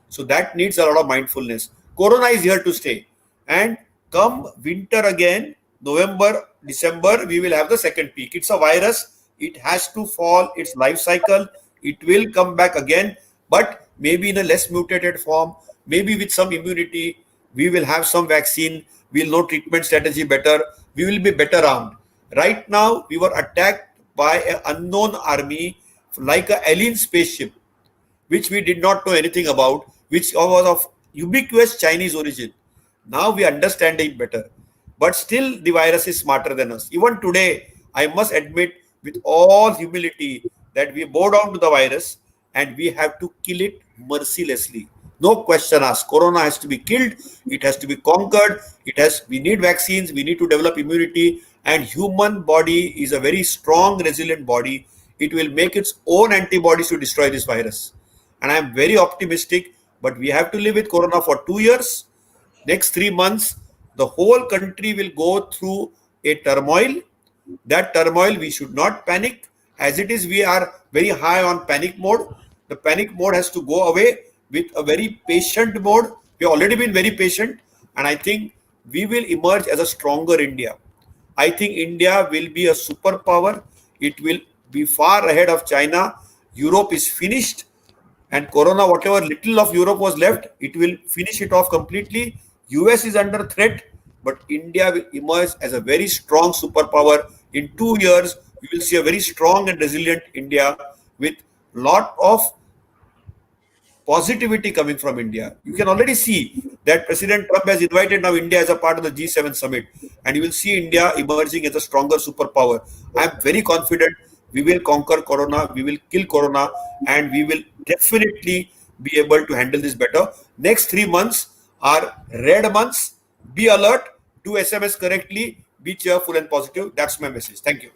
So that needs a lot of mindfulness. Corona is here to stay. And come winter again, November, December, we will have the second peak. It's a virus. It has to fall its life cycle. It will come back again, but maybe in a less mutated form, maybe with some immunity. We will have some vaccine. We'll know treatment strategy better. We will be better armed. Right now, we were attacked by an unknown army like a alien spaceship which we did not know anything about, which was of ubiquitous Chinese origin. Now we understand it better. But still, the virus is smarter than us. Even today, I must admit with all humility that we bow down to the virus and we have to kill it mercilessly. No question asked. Corona has to be killed. It has to be conquered. We need vaccines. We need to develop immunity. And human body is a very strong, resilient body. It will make its own antibodies to destroy this virus. And I am very optimistic, but we have to live with Corona for 2 years. Next 3 months, the whole country will go through a turmoil. That turmoil, we should not panic. As it is, we are very high on panic mode. The panic mode has to go away with a very patient mode. We have already been very patient, and I think we will emerge as a stronger India. I think India will be a superpower. It will be far ahead of China. Europe is finished, and Corona, whatever little of Europe was left, it will finish it off completely. US is under threat, but India will emerge as a very strong superpower. In 2 years, we will see a very strong and resilient India with lot of positivity coming from India. You can already see that President Trump has invited now India as a part of the G7 summit, and you will see India emerging as a stronger superpower. I am very confident we will conquer Corona, we will kill Corona, and we will definitely be able to handle this better. Next 3 months are red months. Be alert, do SMS correctly, be cheerful and positive. That's my message. Thank you.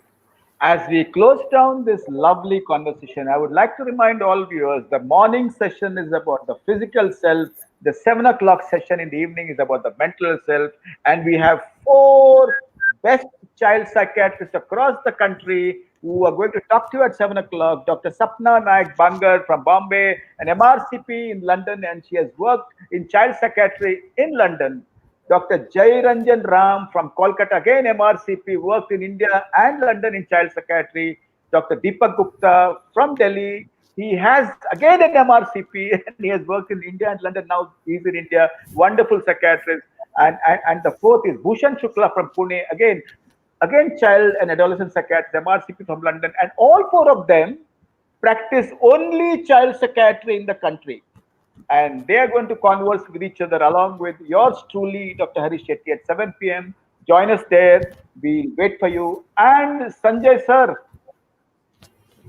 As we close down this lovely conversation, I would like to remind all viewers the morning session is about the physical self, the 7 o'clock session in the evening is about the mental self, and we have four best child psychiatrists across the country who are going to talk to you at 7 o'clock. Dr. Sapna Naik Bangar from Bombay, an MRCP in London, and she has worked in child psychiatry in London. Dr. Jai Ranjan Ram from Kolkata, again MRCP, worked in India and London in child psychiatry. Dr. Deepak Gupta from Delhi, he has again an MRCP and he has worked in India and London. Now he's in India, wonderful psychiatrist. And the fourth is Bhushan Shukla from Pune, again child and adolescent psychiatrist, MRCP from London. And all four of them practice only child psychiatry in the country. And they are going to converse with each other along with yours truly, Dr. Harish Shetty, at 7 p.m. Join us there. We'll wait for you. And Sanjay sir,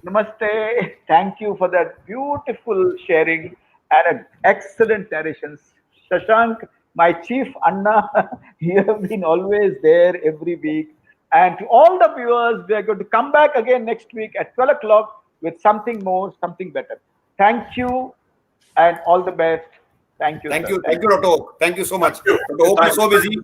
namaste. Thank you for that beautiful sharing and excellent narrations. Shashank, my chief Anna, you have been always there every week. And to all the viewers, we are going to come back again next week at 12 o'clock with something more, something better. Thank you and all the best. Thank you. Thank sir. you. Thank you, Dr. Oak. Thank you so much. Dr. Oak is so busy.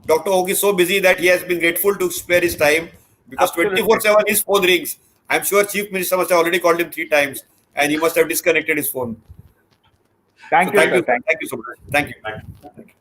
Dr. Oak is so busy that he has been grateful to spare his time because 24/7 his phone rings. I'm sure Chief Minister must have already called him 3 times and he must have disconnected his phone. Thank you, Thank sir. you. Thank you so much. Thank you.